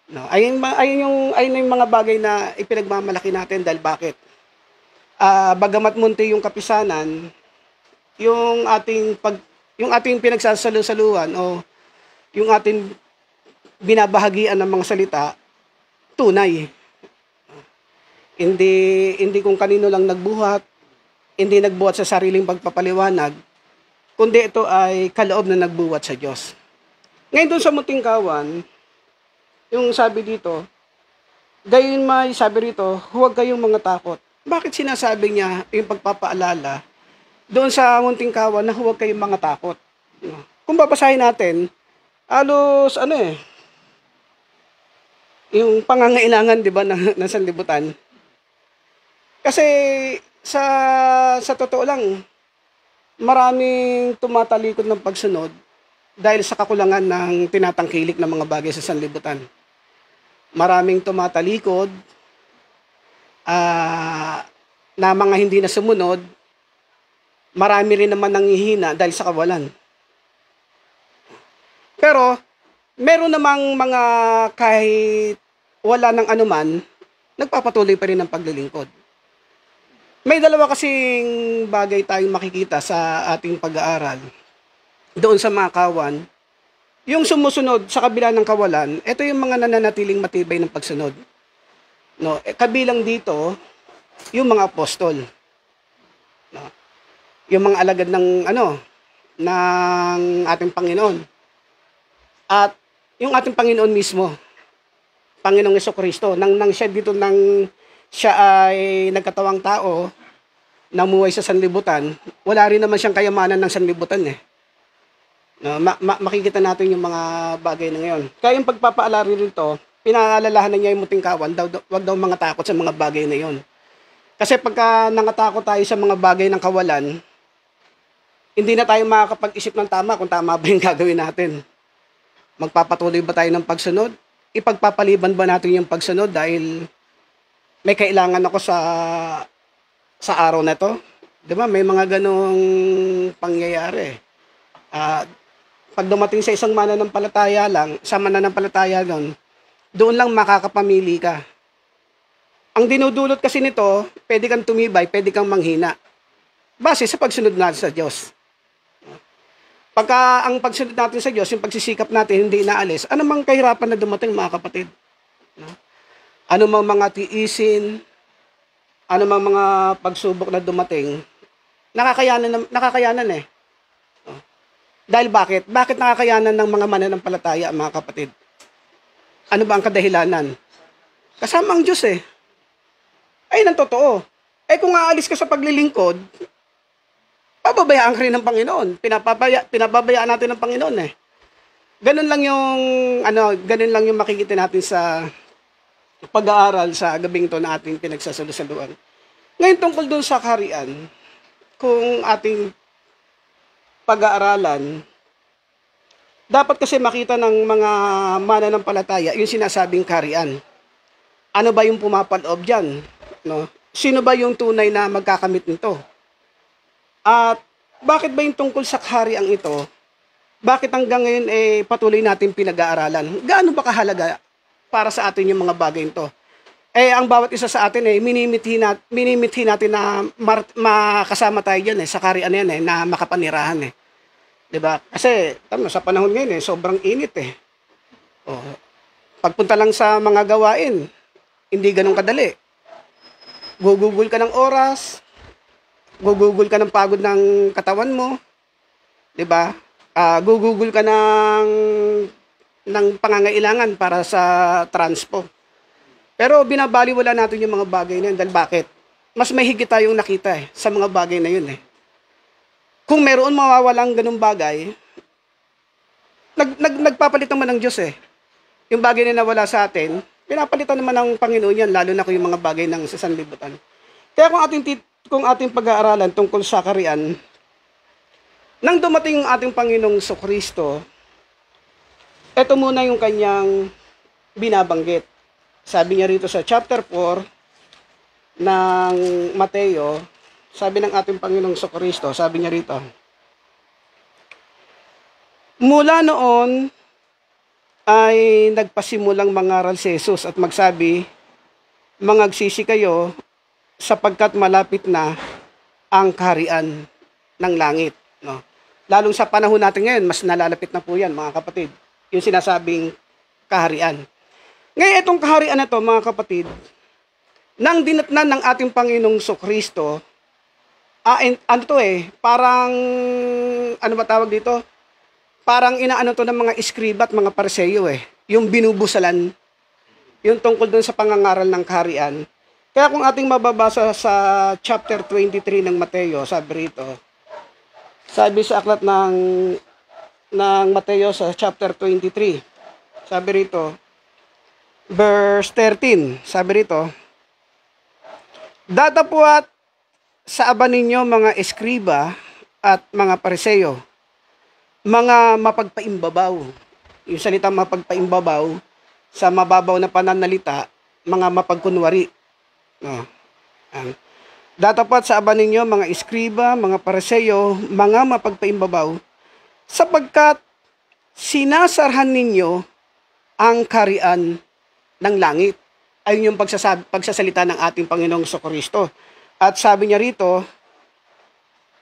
No, ayun yung mga bagay na ipinagmamalaki natin dahil bakit? Bagamat munti yung kapisanan, yung ating pinagsasalusaluhan o yung ating binabahagian ng mga salita, tunay. Hindi kung kanino lang nagbuhat, hindi nagbuhat sa sariling pagpapaliwanag, kundi ito ay kaloob na nagbuhat sa Diyos. Ngayon doon sa Munting Kawan, yung sabi dito, gayon may sabi rito, huwag kayong mga takot. Bakit sinasabi niya yung pagpapaalala doon sa Munting Kawan na huwag kayong mga takot? Kung babasahin natin, halos yung pangangailangan, di ba, ng sanlibutan. Kasi sa totoo lang, maraming tumatalikod ng pagsunod dahil sa kakulangan ng tinatangkilik ng mga bagay sa sanlibutan. Maraming tumatalikod na mga hindi na sumunod, marami rin naman nanghihina dahil sa kawalan. Pero, meron namang mga kahit wala ng anuman, nagpapatuloy pa rin ng paglilingkod. May dalawa kasing bagay tayong makikita sa ating pag-aaral doon sa mga kawan. Yung sumusunod sa kabila ng kawalan, ito yung mga nananatiling matibay ng pagsunod. No, kabilang dito, yung mga apostol. No, yung mga alagad ng ng ating Panginoon. At yung ating Panginoon mismo, Panginoong Jesucristo, nang siya dito siya ay nagkatawang tao, namuhay sa sanlibutan, wala rin naman siyang kayamanan ng sanlibutan eh. No, makikita natin yung mga bagay na ngayon. Kaya yung pagpapaalala rito, pinaalalahan na niya yung Munting Kawan, wag daw mga takot sa mga bagay na yon. Kasi pagka nangatakot tayo sa mga bagay ng kawalan, hindi na tayo makakapag-isip ng tama kung tama ba yung gagawin natin. Magpapatuloy ba tayo ng pagsunod? Ipagpapaliban ba natin yung pagsunod dahil may kailangan ako sa araw na to? Di ba? May mga ganong pangyayari. Pag dumating sa isang mananampalataya lang, sa mananampalataya doon lang makakapamili ka. Ang dinudulot kasi nito, pwede kang tumibay, pwede kang manghina. Base sa pagsunod natin sa Diyos. Pagka ang pagsunod natin sa Diyos, yung pagsisikap natin hindi inaalis, anumang kahirapan na dumating mga kapatid. Anumang mga tiisin, anumang mga pagsubok na dumating, nakakayanan eh. Dahil bakit? Bakit nakakayanan ng mga mananampalataya, mga kapatid? Ano ba ang kadahilanan? Kasama ang Diyos eh. Ay, nang totoo. Kung aalis ka sa paglilingkod, pababayaan ka rin ng Panginoon. Pinababayaan natin ng Panginoon eh. Ganun lang yung makikita natin sa pag-aaral sa gabing ito na ating pinagsasalusaluan. Ngayon tungkol doon sa kaharian, kung ating pag-aaralan, dapat kasi makita ng mga mananampalataya yung sinasabing kaharian. Ano ba yung pumapaloob dyan? No? Sino ba yung tunay na magkakamit nito? At bakit ba yung tungkol sa kahariang ito, bakit hanggang ngayon patuloy natin pinag-aaralan? Gaano ba kahalaga para sa atin yung mga bagay nito? Ang bawat isa sa atin minimithi natin na makasama tayo dyan sa kaharian na yan na makapanirahan eh. 'Di ba? Kasi sa panahon ngayon sobrang init eh. Pagpunta lang sa mga gawain, hindi ganun kadali. Gugugol ka ng oras, gugugol ka ng pagod ng katawan mo, 'di ba? Gugugol ka ng pangangailangan para sa transpo. Pero binabaliwala natin yung mga bagay na yun. Dahil bakit? Mas may higit tayong nakita sa mga bagay na yun eh. Kung meron mawawalang ganung bagay, nagpapalit naman ng Diyos eh. Yung bagay na nawala sa atin, pinapalitan naman ng Panginoon yan, lalo na kung yung mga bagay ng sa sanlibutan. Kaya kung ating pag-aaralan tungkol sa kaharian, nang dumating ang ating Panginoong Jesucristo, ito muna yung kanyang binabanggit. Sabi niya rito sa chapter 4 ng Mateo, sabi ng ating Panginoong Jesucristo, sabi niya rito, mula noon ay nagpasimulang mangaral si Jesus at magsabi, mangagsisi kayo sapagkat malapit na ang kaharian ng langit. No? Lalong sa panahon natin ngayon, mas nalalapit na po yan, mga kapatid. Yung sinasabing kaharian. Ngayon, itong kaharian na to, mga kapatid, nang dinatnan ng ating Panginoong Kristo, parang, ano ba tawag dito? Parang inaano to ng mga iskriba at mga Pariseo yung binubusalan, yung tungkol dun sa pangangaral ng kaharian. Kaya kung ating mababasa sa chapter 23 ng Mateo, sabi rito, sabi sa aklat ng Mateo sa chapter 23, sabi rito, verse 13, sabi rito, datapwat sa aba ninyo mga eskriba at mga Pariseo, mga mapagpaimbabaw. Yung salita mapagpaimbabaw, sa mababaw na pananalita, mga mapagkunwari. No. Datapwat sa aba ninyo mga eskriba, mga Pariseo, mga mapagpaimbabaw, sapagkat sinasarhan ninyo ang kaharian ng langit. Ayun yung pagsasalita ng ating Panginoong Kristo. At sabi niya rito,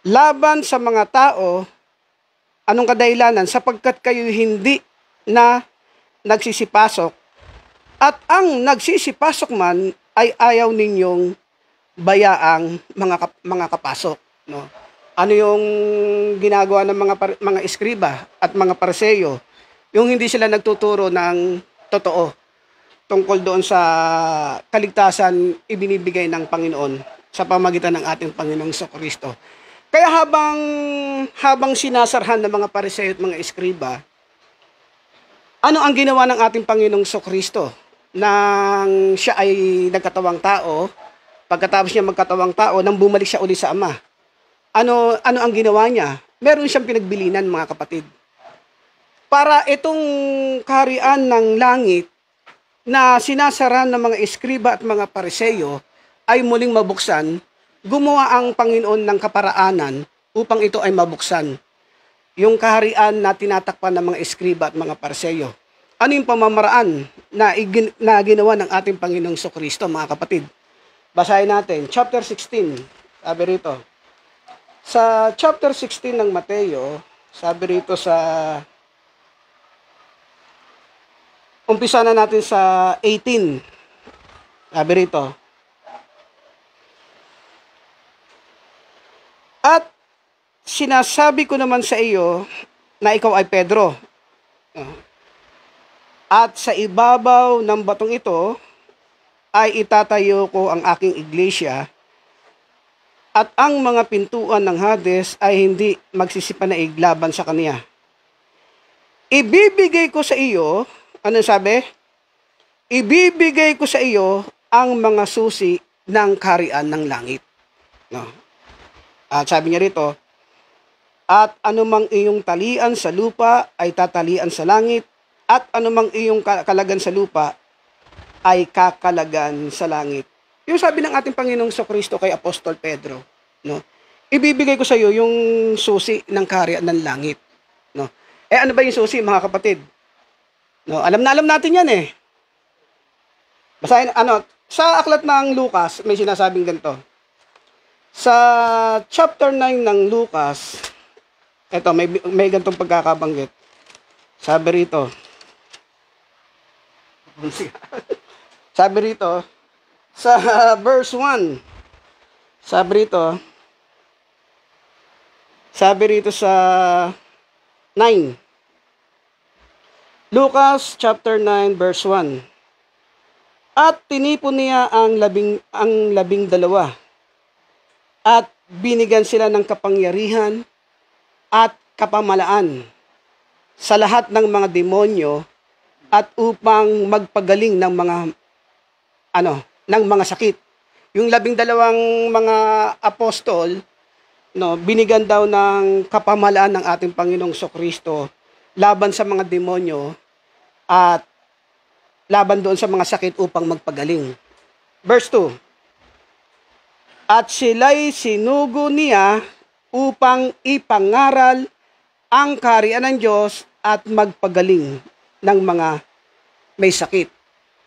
laban sa mga tao, anong kadahilanan? Sapagkat kayo hindi na nagsisipasok, at ang nagsisipasok man ay ayaw ninyong bayaang mga kapasok. No? Ano yung ginagawa ng mga eskriba at mga Pariseo? Yung hindi sila nagtuturo ng totoo tungkol doon sa kaligtasan ibinibigay ng Panginoon sa pamagitan ng ating Panginoong Kristo. Kaya habang sinasarhan ng mga Pariseo at mga eskriba, ano ang ginawa ng ating Panginoong Kristo nang siya ay nagkatawang tao? Pagkatapos niya magkatawang tao, nang bumalik siya uli sa Ama, ano ang ginawa niya? Meron siyang pinagbilinan, mga kapatid. Para itong kaharian ng langit na sinasara ng mga eskriba at mga Pariseo ay muling mabuksan, gumawa ang Panginoon ng kaparaanan upang ito ay mabuksan. Yung kaharian na tinatakpan ng mga eskriba at mga Pariseo. Ano yung pamamaraan na ginawa ng ating Panginoong Kristo, mga kapatid? Basahin natin, chapter 16, sabi rito. Sa chapter 16 ng Mateo, sabi rito sa, umpisa na natin sa 18, sabi rito, at sinasabi ko naman sa iyo na ikaw ay Pedro. At sa ibabaw ng batong ito ay itatayo ko ang aking iglesia, at ang mga pintuan ng Hades ay hindi magsisipanaig laban sa kaniya. Ibibigay ko sa iyo, ano sabi? Ibibigay ko sa iyo ang mga susi ng kaharian ng langit. No. At sabi niya rito, at anumang iyong talian sa lupa ay tatalian sa langit, at anumang iyong kalagan sa lupa ay kakalagan sa langit. Yung sabi ng ating Panginoong Kristo kay Apostol Pedro, no? Ibibigay ko sa iyo yung susi ng kaharian ng langit, no? Ano ba yung susi, mga kapatid? No, alam natin 'yan eh. Basahin sa aklat ng Lucas, may sinasabing ganito. Sa chapter 9 ng Lucas, eto may ganitong pagkakabanggit. Sabi rito. Sabi rito sa verse 1. Sabi rito sa 9. Lucas chapter 9 verse 1. At tinipon niya ang labing dalawa, at binigyan sila ng kapangyarihan at kapamalaan sa lahat ng mga demonyo, at upang magpagaling ng mga sakit. Yung 12 mga apostol, no, binigyan daw ng kapamalaan ng ating Panginoong Kristo laban sa mga demonyo at laban doon sa mga sakit upang magpagaling. Verse 2. At sila'y sinugo niya upang ipangaral ang kaharian ng Diyos at magpagaling ng mga may sakit.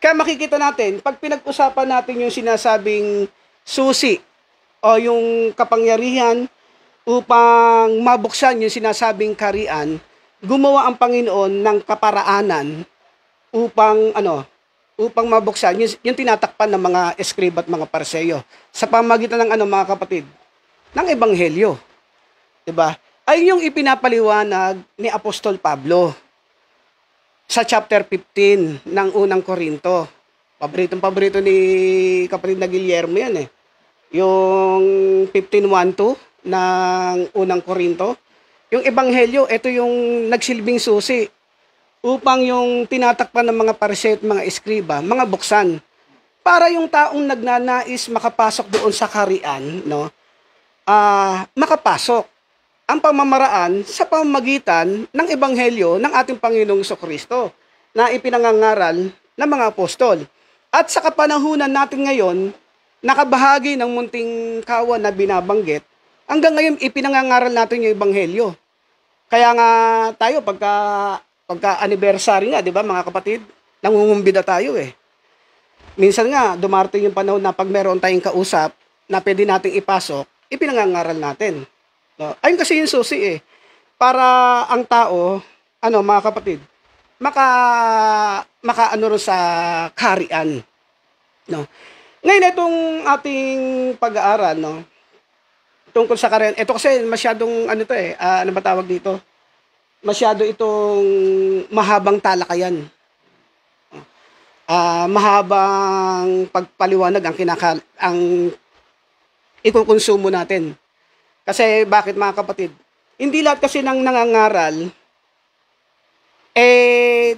Kaya makikita natin, pag pinag-usapan natin yung sinasabing susi o yung kapangyarihan upang mabuksan yung sinasabing kaharian, gumawa ang Panginoon ng kaparaanan upang mabuksan yung tinatakpan ng mga eskriba at mga parseyo sa pamagitan ng mga kapatid, ng ebanghelyo. 'Di ba? Ay yung ipinapaliwanag ni Apostol Pablo sa chapter 15 ng unang Korinto. Paborito ni kapatid na Guillermo yan eh. Yung 15:1-2 ng unang Korinto. Yung ebanghelyo, ito yung nagsilbing susi upang yung tinatakpan ng mga pariseo at mga eskriba, mga buksan. Para yung taong nagnanais makapasok doon sa kaharian, makapasok. Ang pamamaraan sa pamamagitan ng ebanghelyo ng ating Panginoong Jesucristo na ipinangangaral ng mga apostol. At sa kapanahunan natin ngayon, nakabahagi ng munting kawan na binabanggit, hanggang ngayon ipinangangaral natin yung ebanghelyo. Kaya nga tayo pagka anniversary nga, 'di ba mga kapatid? Nangungumbida tayo eh. Minsan nga dumarating yung panahon na pag meron tayong kausap na pwede nating ipasok, ipinangangaral natin. No? Ayun kasi yung susi eh. Para ang tao, mga kapatid, makaano rin sa kaharian. No? Ngayon itong ating pag-aaral, tungkol sa kaharian, ito kasi masyadong ano ba tawag dito? Masyado itong mahabang talakayan. Mahabang pagpaliwanag ang ikukonsumo natin. Kasi bakit mga kapatid? Hindi lahat kasi ng nangangaral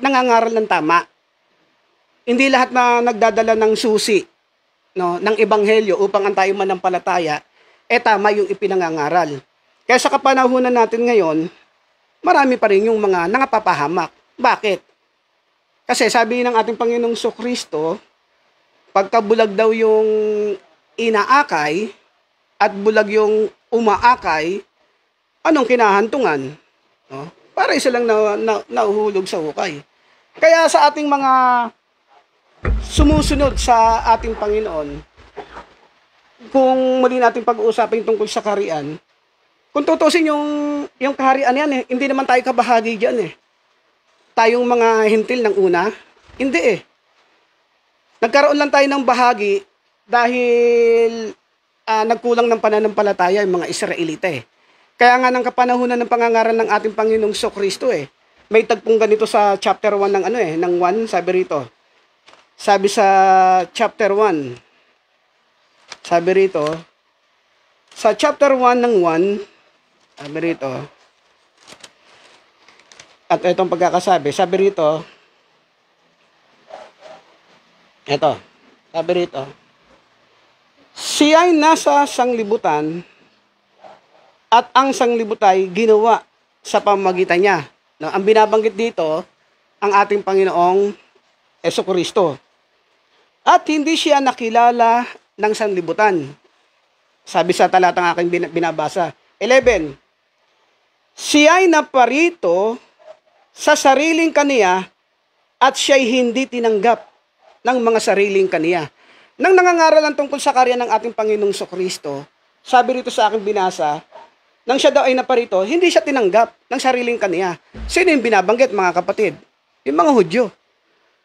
nangangaral ng tama. Hindi lahat na nagdadala ng susi, ng ebanghelyo upang ang tayo manampalataya, tama yung ipinangangaral. Kaya sa kapanahunan natin ngayon, marami pa rin yung mga nangapapahamak. Bakit? Kasi sabi ng ating Panginoong Jesucristo, pagkabulag daw yung inaakay at bulag yung umaakay, anong kinahantungan? Para isa lang nauhulog sa hukay. Kaya sa ating mga sumusunod sa ating Panginoon, kung muli natin pag-uusapin tungkol sa kaharian, kung tutusin yung kaharian yan, hindi naman tayo kabahagi dyan eh. Tayong mga hintil ng una, hindi eh. Nagkaroon lang tayo ng bahagi dahil nagkulang ng pananampalataya yung mga Israelita eh. Kaya nga ng kapanahunan ng pangangaral ng ating Panginoong Jesucristo eh. May tagpong ganito sa chapter 1 ng 1, sabi rito. Sabi sa chapter 1, sabi rito, sa chapter 1 ng 1, sabi rito, at itong pagkakasabi, sabi rito, sabi rito, siya'y nasa sanglibutan at ang sanglibutay ginawa sa pamamagitan niya. Ang binabanggit dito, ang ating Panginoong Jesucristo. At hindi siya nakilala ng sanlibutan. Sabi sa talatang aking binabasa. 11. Siya'y naparito sa sariling kaniya at siya'y hindi tinanggap ng mga sariling kaniya. Nang nangangaral tungkol sa karya ng ating Panginoong Jesucristo, sabi rito sa aking binasa, nang siya daw ay naparito, hindi siya tinanggap ng sariling kaniya. Sino yung binabanggit mga kapatid? Yung mga Hudyo.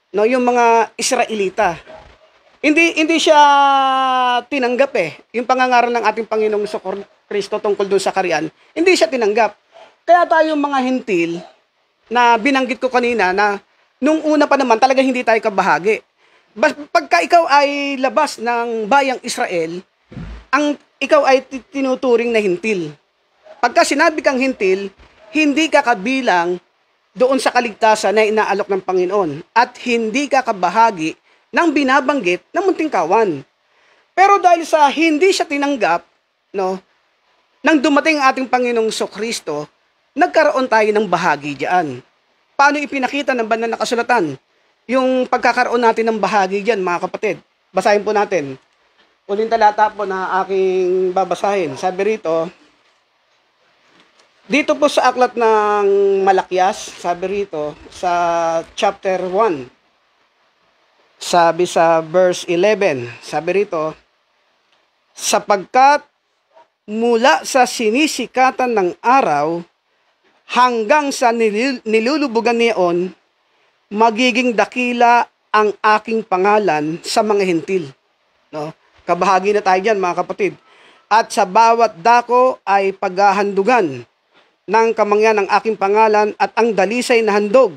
Yung mga Israelita. Hindi siya tinanggap eh. Yung pangangaral ng ating Panginoong Jesucristo tungkol doon sa kaharian, hindi siya tinanggap. Kaya tayong mga hintil na binanggit ko kanina na nung una pa naman talaga hindi tayo kabahagi. Pagka ikaw ay labas ng bayang Israel, ikaw ay tinuturing na hintil. Pagka sinabi kang hintil, hindi ka kabilang doon sa kaligtasan na inaalok ng Panginoon at hindi ka kabahagi ng binabanggit ng munting kawan. Pero dahil sa hindi siya tinanggap, nang dumating ang ating Panginoong Jesucristo, nagkaroon tayo ng bahagi diyan. Paano ipinakita ng banal na kasulatan? Yung pagkakaroon natin ng bahagi diyan, mga kapatid. Basahin po natin. Uling talata po na aking babasahin. Sabi rito, Dito po sa aklat ng Malakyas, sabi rito sa chapter 1, sabi sa verse 11, sabi rito, sapagkat mula sa sinisikatan ng araw hanggang sa nilulubugan niyon, magiging dakila ang aking pangalan sa mga hentil. No? Kabahagi na tayo dyan, mga kapatid. At sa bawat dako ay paghahandugan ng kamangyan ng aking pangalan at ang dalisay na handog,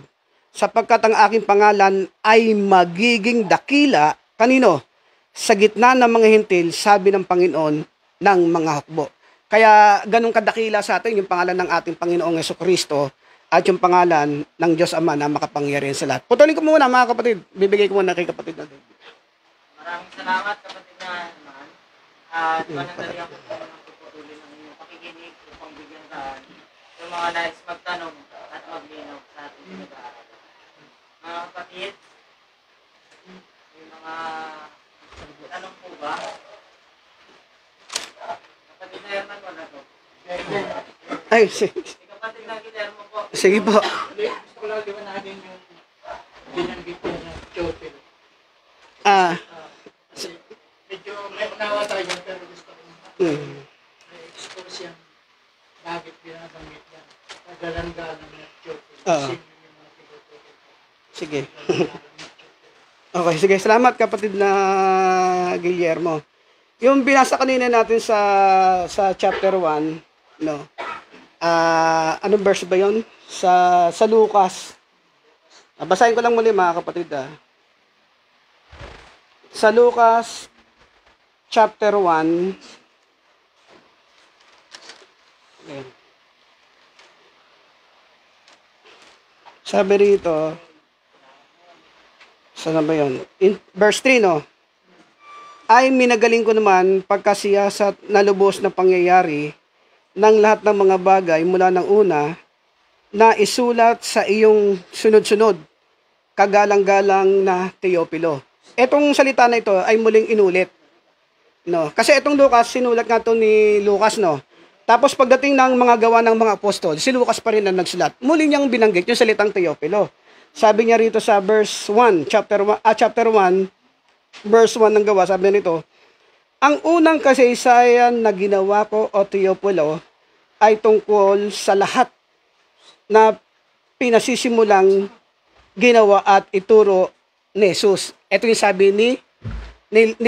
sapagkat ang aking pangalan ay magiging dakila, kanino? Sa gitna ng mga hentil, sabi ng Panginoon, ng mga hukbo. Kaya ganun kadakila sa atin yung pangalan ng ating Panginoong Jesucristo at yung pangalan ng Diyos Ama na makapangyarihan sa lahat. Putulin ko muna, mga kapatid. Bibigay ko muna kay kapatid natin.
Maraming salamat, kapatid na naman. At panandalian ko po ng puputulin ng inyong pakikinig upang bigyan daan yung mga nais magtanong at maglinaw sa ating pinag-aaral. Mga kapatid, may mga tanong po ba? Kapatid na Herman, wala po.
Ay, sige.
Si kapatid na Guillermo po.
Sige po.
Gusto ko lang liwanagin yung binanggit niya ng Chopin. Kasi medyo may unawa tayo pero gusto ko expose yan. Bakit binabanggit yan? Pagalan-galan ng Chopin. Sino yung mga tinutuloy?
Sige. Okay, sige. Salamat, kapatid na Guillermo. Yung binasa kanina natin sa chapter 1, no? Anong verse ba 'yon? Sa Lucas. Basahin ko lang muli, mga kapatid. Sa Lucas chapter 1. Okay. Sabi rito, saan ba 'yon? In verse 3, no? Ay minagaling ko naman pagkasiyasat na lubos na pangyayari ng lahat ng mga bagay mula ng una na isulat sa iyong sunod-sunod, kagalang-galang na Teopilo. Etong salita na ito ay muling inulit. No? Kasi itong Lucas, sinulat nga ito ni Lucas, no? Tapos pagdating ng mga gawa ng mga apostol, si Lucas pa rin ang nagsulat. Muli niyang binanggit yung salitang Teopilo. Sabi niya rito sa verse 1, chapter 1, verse 1 ng gawa, sabi nito, ang unang kasaysayan na ginawa ko, o Teopilo, ay tungkol sa lahat na pinasisimulang ginawa at ituro ni Jesus. Ito yung sabi ni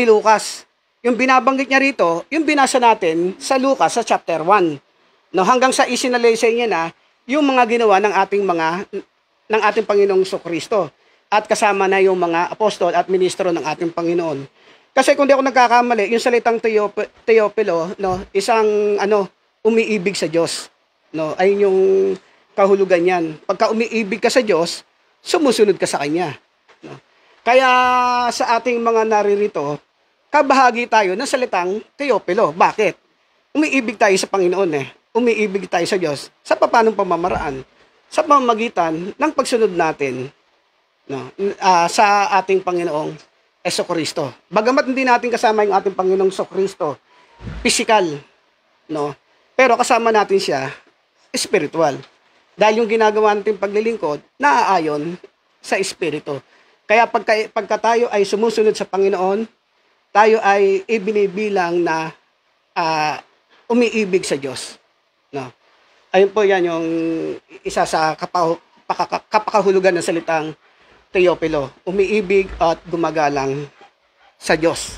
Lucas. Yung binabanggit niya rito, yung binasa natin sa Lucas sa chapter 1. No, hanggang sa isinalaysay niya na yung mga ginawa ng ating Panginoong Jesucristo. At kasama na yung mga apostol at ministro ng ating Panginoon. Kasi kung di ako nagkakamali, yung salitang Teopilo, no, isang umiibig sa Diyos. No, ay yung kahulugan yan. Pagka umiibig ka sa Diyos, sumusunod ka sa Kanya. No. Kaya sa ating mga naririto, kabahagi tayo ng salitang Teopilo. Bakit? Umiibig tayo sa Panginoon Umiibig tayo sa Diyos. Sa paanong pamamaraan? Sa pamamagitan ng pagsunod natin, no, sa ating Panginoong Jesucristo. Bagamat hindi natin kasama yung ating Panginoong Jesucristo, physical, no, pero kasama natin siya spiritual. Dahil yung ginagawa natin paglilingkod, naaayon sa Espiritu. Kaya pagka tayo ay sumusunod sa Panginoon, tayo ay ibinibilang na umiibig sa Diyos. No. Ayun po yan yung isa sa kapakahulugan ng salitang Teopilo, umiibig at gumagalang sa Diyos.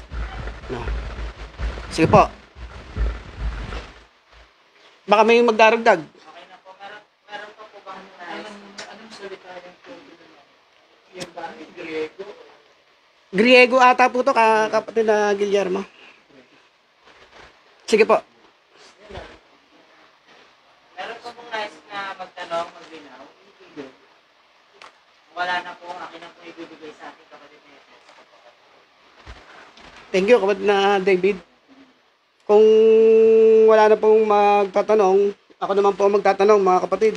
No. Sige po. Baka may magdaragdag.
Okay na po. Meron pa po bang
Anong salita yung Chopin? Yung bakit Griego?
Griego ata po to, kapatid na Guillermo. Sige po.
meron pa pong nais na magtanong, maglinaw? Wala na po. Akin na po ibibigay sa ating kapatid na ito.
Thank you, kapatid na David. Kung wala na pong magtatanong, ako naman po magtatanong, mga kapatid.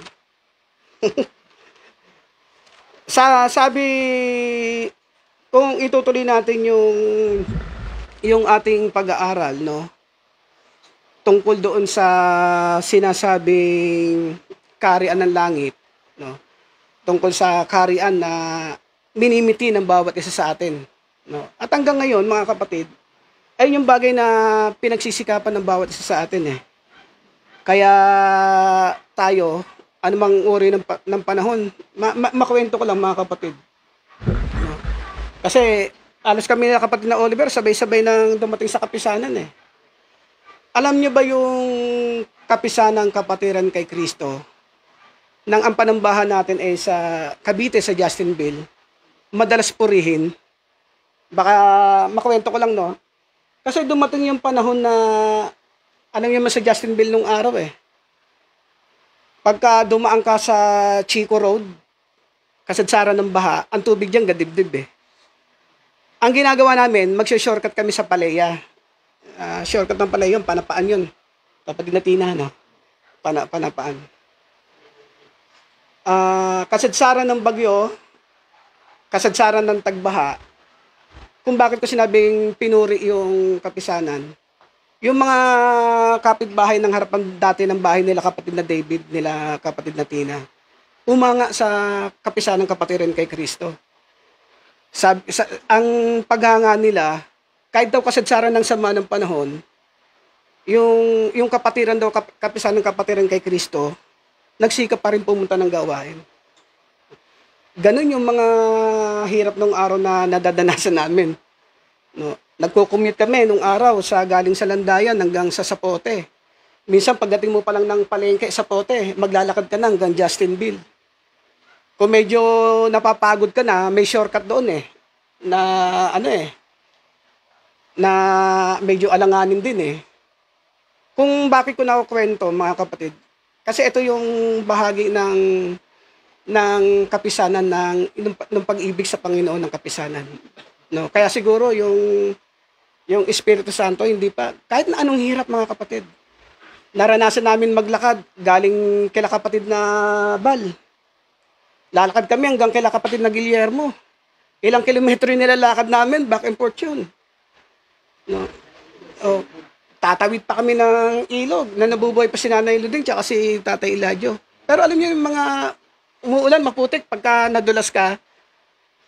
Sabi, kung itutuloy natin yung ating pag-aaral, no? tungkol doon sa sinasabing kaharian ng langit, no? Tungkol sa kaharian na minimiti ng bawat isa sa atin, no? At hanggang ngayon, mga kapatid, ay yung bagay na pinagsisikapan ng bawat isa sa atin eh. Kaya tayo, anumang uri ng panahon, makwento ko lang mga kapatid. No? Kasi alos kami na kapatid na Oliver, sabay-sabay nang dumating sa kapisanan eh. Alam nyo ba yung kapisanang kapatiran kay Kristo nang ang panambahan natin ay sa Cavite, sa Justinville, madalas purihin? Baka makwento ko lang, no? Kasi dumating yung panahon na, alam nyo man sa Justinville nung araw eh. Pagka dumaan ka sa Chico Road, kasadsaran ng baha, ang tubig dyan gadibdib eh. Ang ginagawa namin, magsyo-shortcut kami sa Palaya. Shortcut ng Palaya yun, Panapaan yun. Kapatid na Tina, no? Panapaan. Kasadsaran ng bagyo, kasadsaran ng tagbaha, kung bakit ko sinabing pinuri yung kapisanan, yung mga kapitbahay ng harapan dati ng bahay nila kapatid na David, nila kapatid na Tina, umanga sa kapisanang kapatiran kay Kristo. Ang paghanga nila, kahit daw kasadsaran ng sama ng panahon, yung kapatiran daw, kapisanang kapatiran kay Kristo, nagsikap pa rin pumunta ng gawain. Ganun yung mga hirap nung araw na nadadanasan namin. No, nagko-commute kami nung araw sa galing sa Landayan hanggang sa Sapote. Minsan pagdating mo pa lang ng palengke sa Sapote, maglalakad ka na hanggang Justinville. Kung medyo napapagod ka na, may shortcut doon eh. Na ano eh, na medyo alanganin din eh. Kung bakit ko nakukwento mga kapatid, kasi ito yung bahagi ng kapisanan ng pag-ibig sa Panginoon ng kapisanan. No, kaya siguro yung Espiritu Santo hindi pa kahit na anong hirap mga kapatid. Naranasan namin maglakad galing kila kapatid na Bal. Lalakad kami hanggang kila kapatid na Guillermo. Ilang kilometro yung nilalakad namin, back and forth yun. No. Oh, tatawid pa kami ng ilog na nabubuhay pa si Nanay Luding tsaka si Tatay Eladio. Pero alam niyo yung mga umuulan, maputik, pagka nadulas ka,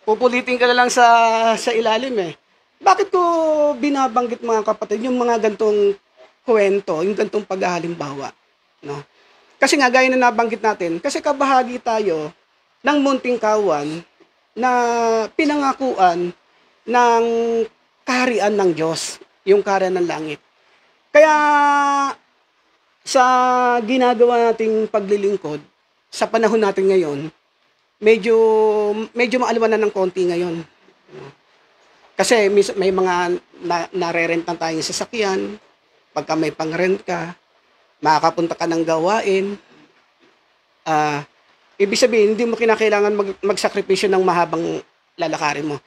pupulitin ka na lang sa ilalim eh. Bakit ko binabanggit mga kapatid yung mga gantong kwento, yung gantong paghahalimbawa? No? Kasi nga, gaya na nabanggit natin, kasi kabahagi tayo ng munting kawan na pinangakuan ng kaharian ng Diyos, yung kaharian ng langit. Kaya sa ginagawa nating paglilingkod, sa panahon natin ngayon, medyo maaliwanan ng konti ngayon. Kasi may mga nare-rentan tayong sasakyan, pagka may pang-rent ka, makakapunta ka ng gawain, ibig sabihin, hindi mo kinakailangan magsakripisyo ng mahabang lalakarin mo.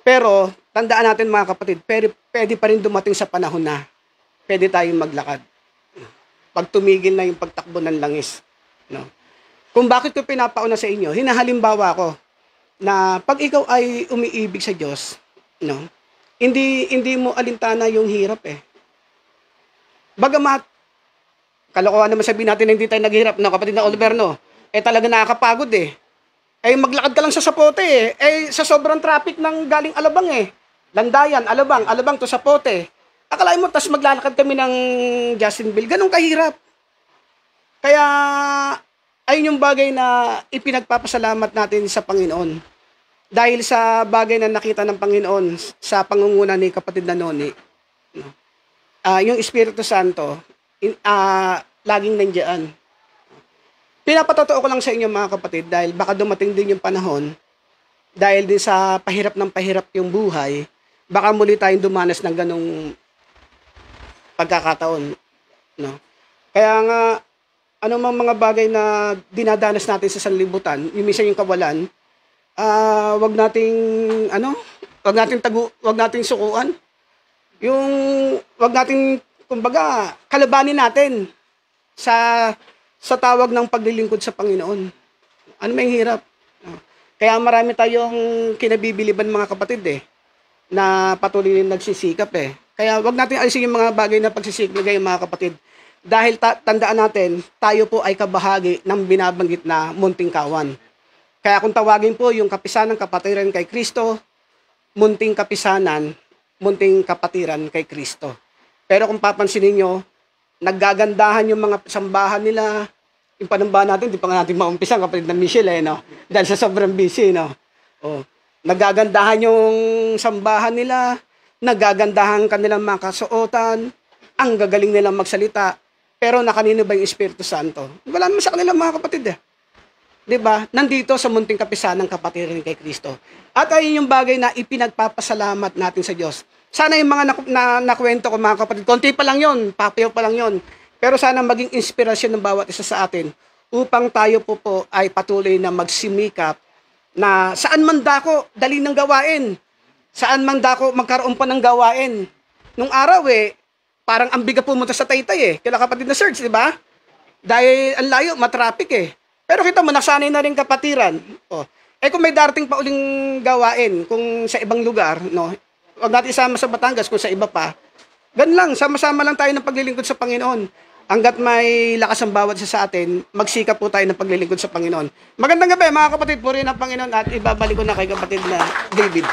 Pero, tandaan natin mga kapatid, pwede pa rin dumating sa panahon na pwede tayong maglakad. Pag tumigil na yung pagtakbo ng langis. No? Kung bakit ko pinapauna sa inyo, hinahalimbawa ko na pag ikaw ay umiibig sa Diyos, no, hindi mo alintana yung hirap eh. Bagamat, kalokohan naman sabihin natin na hindi tayo naghirap, no, kapatid na Oliver, no, talaga nakakapagod eh. Maglakad ka lang sa Sapote eh. Sa sobrang traffic ng galing Alabang eh. Landayan, Alabang to Sapote. Akalain mo, tas maglalakad kami ng Justinville. Ganun kahirap. Kaya, ayun yung bagay na ipinagpapasalamat natin sa Panginoon. Dahil sa bagay na nakita ng Panginoon sa pangunguna ni kapatid na Noni, no? Yung Espiritu Santo, laging nandiyan. Pinapatotoo ko lang sa inyo mga kapatid dahil baka dumating din yung panahon, dahil din sa pahirap ng pahirap yung buhay, baka muli tayong dumanas ng ganong pagkakataon. No? Kaya nga, anumang mga bagay na dinadanas natin sa sanlibutan, yung minsan yung kawalan, wag nating sukuan. Yung wag nating kumbaga kalabanin natin sa tawag ng paglilingkod sa Panginoon. Ano may hirap? Kaya marami tayong kinabibiliban mga kapatid na patuloy nagsisikap eh. Kaya wag natin alisin yung mga bagay na pagsisikap mga kapatid. Dahil tandaan natin, tayo po ay kabahagi ng binabanggit na munting kawan. Kaya kung tawagin po yung kapisanan kapatiran kay Kristo, munting kapisanan, munting kapatiran kay Kristo. Pero kung papansinin nyo, naggagandahan yung mga sambahan nila. Yung panambahan natin, di pa nga natin maumpisa, kapatid na Michelle, no? Dahil sa sobrang busy, no? Oh. Nagagandahan yung sambahan nila, nagagandahan kanilang mga kasuotan, ang gagaling nilang magsalita. Pero nakanino ba yung Espiritu Santo? Wala naman sa kanilang mga kapatid, eh. 'Di ba? Nandito sa munting kapisanan kapatiran kay Kristo. At ayun yung bagay na ipinagpapasalamat natin sa Diyos. Sana yung mga nakwento ko mga kapatid, konti pa lang yon, papayaw pa lang yon. Pero sana maging inspirasyon ng bawat isa sa atin upang tayo po ay patuloy na magsimikap na saan man dako, dali ng gawain. Saan man dako, magkaroon pa ng gawain. Nung araw parang ang biga pumunta sa Taytay kila kapatid na Serge, di ba? Dahil ang layo, matraffic Pero kita mo, nasanay na rin kapatiran. Kung may darating pa uling gawain, kung sa ibang lugar, no, huwag natin isama sa Batangas, kung sa iba pa, gan lang, sama-sama lang tayo ng paglilingkod sa Panginoon. Hanggat may lakas ang bawat isa sa atin, magsikap po tayo ng paglilingkod sa Panginoon. Magandang gabi, mga kapatid, purihin ang Panginoon at ibabalik ko na kay kapatid na David.